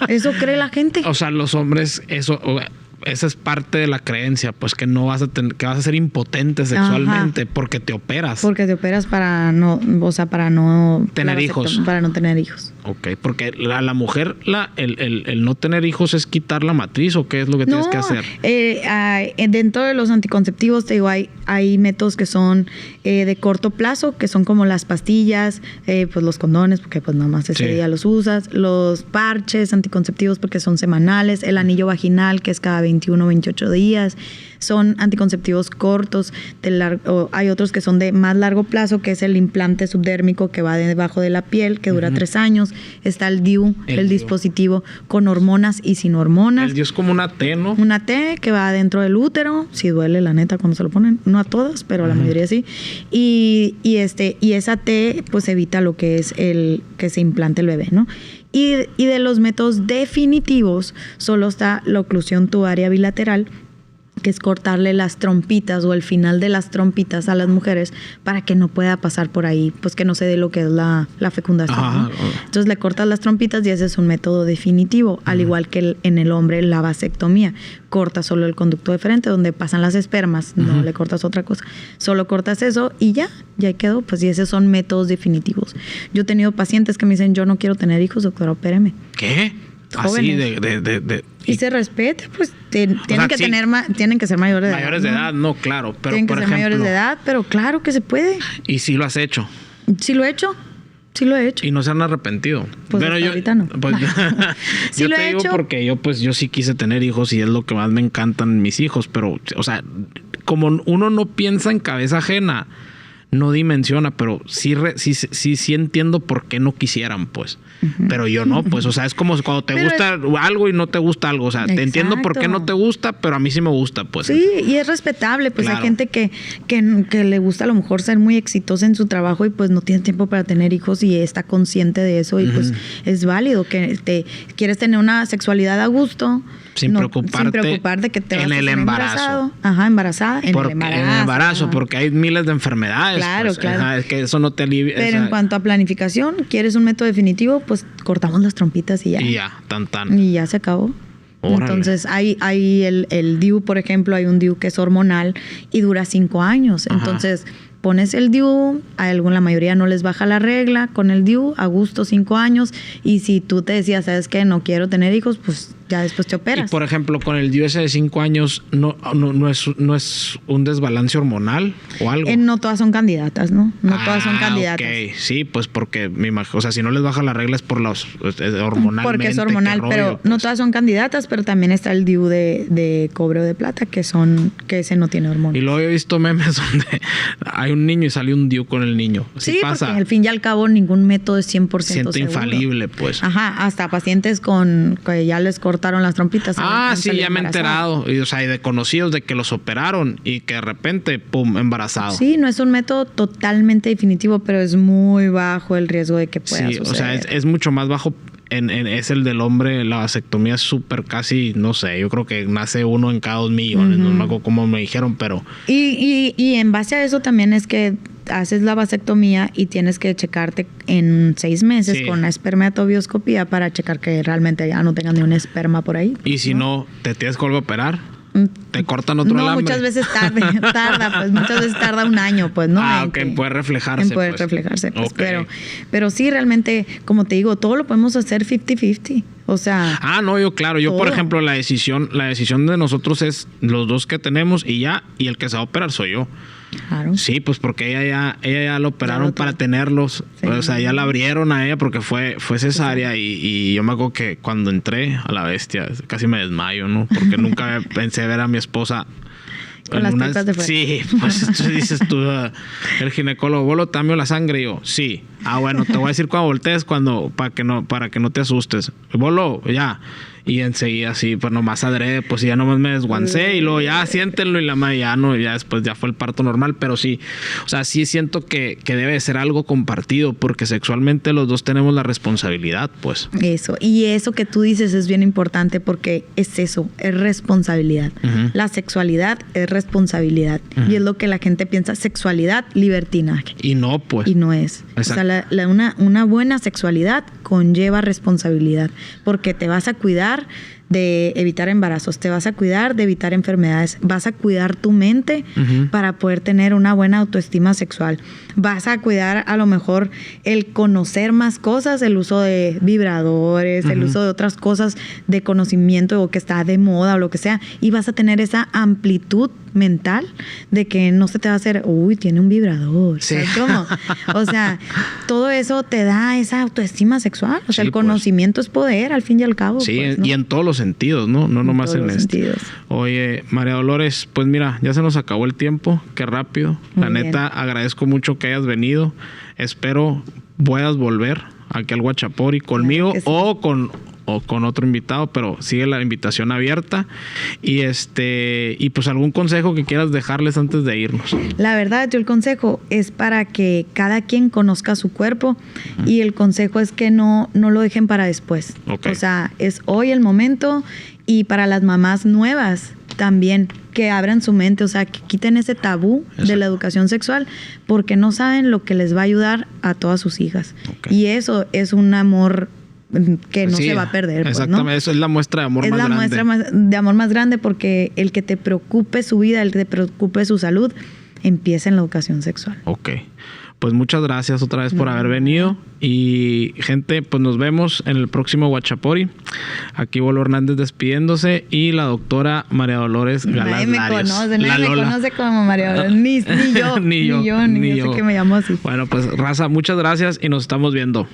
Eso cree la gente. O sea, los hombres, esa es parte de la creencia, pues que no vas a que vas a ser impotente sexualmente. Ajá. Porque te operas. Porque te operas para no tener hijos. Para no tener hijos. Ok, porque la mujer, el no tener hijos es quitar la matriz, ¿o qué es lo que tienes que hacer? Dentro de los anticonceptivos, te digo, hay métodos que son de corto plazo, que son como las pastillas, pues los condones, porque pues nada más ese día los usas, los parches anticonceptivos porque son semanales, el anillo vaginal, que es cada 21 o 28 días, son anticonceptivos cortos, hay otros que son de más largo plazo, que es el implante subdérmico que va debajo de la piel, que dura 3 años. Está el DIU, el dispositivo con hormonas y sin hormonas. El DIU es como una T, ¿no? Una T que va dentro del útero, si duele la neta cuando se lo ponen, no a todas, pero a la mayoría sí. Y esa T pues evita lo que es el que se implante el bebé, ¿no? Y de los métodos definitivos solo está la oclusión tubaria bilateral, que es cortarle las trompitas o el final de las trompitas a las mujeres para que no pueda pasar por ahí, pues que no se dé lo que es la fecundación. ¿No? Entonces le cortas las trompitas y ese es un método definitivo, al igual que en el hombre la vasectomía. Cortas solo el conducto deferente donde pasan las espermas, no le cortas otra cosa. Solo cortas eso y ya quedó, pues y esos son métodos definitivos. Yo he tenido pacientes que me dicen, yo no quiero tener hijos, doctora, opéreme. ¿Qué? Así y se respete, pues tienen que ser mayores de edad. Mayores de edad, no, claro. Pero tienen que ser mayores de edad, pero claro que se puede. ¿Y si lo has hecho? Sí lo he hecho. Y no se han arrepentido. Pues bueno, ahorita no. Pues, yo te digo porque yo sí quise tener hijos y es lo que más me encantan mis hijos, pero, o sea, como uno no piensa en cabeza ajena, no dimensiona, pero sí entiendo por qué no quisieran, pues. Pero yo no, pues, o sea, es como cuando te gusta algo y no te gusta algo, o sea, te entiendo por qué no te gusta, pero a mí sí me gusta, pues. Sí, y es respetable, pues claro. Hay gente que le gusta a lo mejor ser muy exitosa en su trabajo y pues no tiene tiempo para tener hijos y está consciente de eso y pues es válido que quieres tener una sexualidad a gusto. Sin preocuparte que te vas en a el embarazo. Embarazada. En el embarazo, porque hay miles de enfermedades. Claro, pues, claro. Es que eso no te alivia. Pero en cuanto a planificación, ¿quieres un método definitivo? Pues cortamos las trompitas y ya. Y ya, tan. Y ya se acabó. Órale. Entonces, hay el DIU, por ejemplo, hay un DIU que es hormonal y dura 5 años. Ajá. Entonces, pones el DIU, la mayoría no les baja la regla, con el DIU, a gusto 5 años, y si tú te decías, ¿sabes qué? No quiero tener hijos, pues ya después te Y operas. por ejemplo, con el DIU ese de 5 años, ¿no es un desbalance hormonal o algo? No todas son candidatas, ¿no? No todas son candidatas. Ok, sí, pues porque me imagino, o sea, si no les baja la regla es por los hormonalmente. Porque es hormonal, qué rollo, pero pues. no todas son candidatas, pero también está el DIU de cobre o de plata, que ese no tiene hormonas. Y luego he visto memes donde hay un niño y sale un DIU con el niño. Así Sí, pasa. porque al fin y al cabo ningún método es 100% Siento seguro. infalible, pues. Ajá, hasta pacientes que ya les cortaron las trompitas. han Sí, salido ya me he embarazadas. enterado. Y, o sea, y de conocidos de que los operaron y que de repente, pum, embarazado. Sí, no es un método totalmente definitivo, pero es muy bajo el riesgo de que pueda Sí, suceder. o sea, es mucho más bajo. Es el del hombre, la vasectomía es súper casi, no sé, yo creo que nace 1 en cada 2 millones, no me acuerdo cómo me dijeron, pero Y en base a eso también es que haces la vasectomía y tienes que checarte en 6 meses Sí. con una espermatobioscopía para checar que realmente ya no tengan ni un esperma por ahí. y si no, te tienes que volver a operar, te cortan otro No, alambre. muchas veces muchas veces tarda un año, pues, ¿no? Ok, en poder reflejarse. En poder pues. reflejarse, pues. Ok. Pero sí, realmente, como te digo, todo lo podemos hacer 50-50. O sea, No, yo por todo. ejemplo, la decisión de nosotros es los 2 que tenemos y el que se va a operar soy yo. claro. Sí, pues porque ella ya la operaron lo para tuvo. tenerlos. Sí. O sea, ya la abrieron a ella porque fue cesárea y yo me acuerdo que cuando entré a la bestia casi me desmayo, ¿no? Porque nunca pensé ver a mi esposa Con en las tripas de fuera. Sí, pues tú dices tú, el ginecólogo, ¿Bolo, te cambio la sangre? Y yo, sí. Bueno, te voy a decir cuando voltees, para que no te asustes. Bolo, ya. Y enseguida sí, pues nomás adrede, pues ya nomás me desguancé y luego ya siéntenlo y la madre ya no, ya después ya fue el parto normal, pero sí, o sea, sí siento que debe ser algo compartido porque sexualmente los 2 tenemos la responsabilidad, pues. Eso. Y eso que tú dices es bien importante porque es eso, es responsabilidad. Ujú. La sexualidad es responsabilidad. Y es lo que la gente piensa, sexualidad, libertinaje. Y no, pues. Y no es. O sea, una buena sexualidad conlleva responsabilidad porque te vas a cuidar de evitar embarazos, te vas a cuidar de evitar enfermedades, vas a cuidar tu mente Ujú. para poder tener una buena autoestima sexual, vas a cuidar a lo mejor el conocer más cosas, el uso de vibradores, el uso de otras cosas de conocimiento o que está de moda o lo que sea, y vas a tener esa amplitud mental de que no se te va a hacer, uy, tiene un vibrador. Sí. ¿Sabes cómo? O sea, todo eso te da esa autoestima sexual. O sea, Sí, el pues. conocimiento es poder, al fin y al cabo. Sí, pues, ¿no? y en todos los sentidos, ¿no? No nomás todos en los este. sentidos. Oye, María Dolores, pues mira, ya se nos acabó el tiempo, qué rápido. La Muy neta, agradezco mucho que hayas venido. Espero puedas volver aquí al Guachapori conmigo que sí. o con otro invitado, pero sigue la invitación abierta. Y pues algún consejo que quieras dejarles antes de irnos. La verdad, yo el consejo es para que cada quien conozca su cuerpo y el consejo es que no lo dejen para después. Ok. O sea, es hoy el momento y para las mamás nuevas también que abran su mente, o sea, que quiten ese tabú de Exacto. la educación sexual porque no saben lo que les va a ayudar a todas sus hijas. Ok. Y eso es un amor que no Sí, se va a perder. Pues, ¿no? Exactamente, eso es la muestra de amor Es más la grande. muestra de amor más grande porque el que te preocupe su vida, el que te preocupe su salud, empieza en la educación sexual. Ok. Pues muchas gracias otra vez por haber venido. Y gente, pues nos vemos en el próximo Guachapori. Aquí Bolo Hernández despidiéndose y la doctora María Dolores Galaz Nadie me Larios. conoce, La nadie me Lola. conoce como María Dolores, ni yo, Ni yo, ni yo sé que me llamo así. Bueno, pues raza, muchas gracias y nos estamos viendo.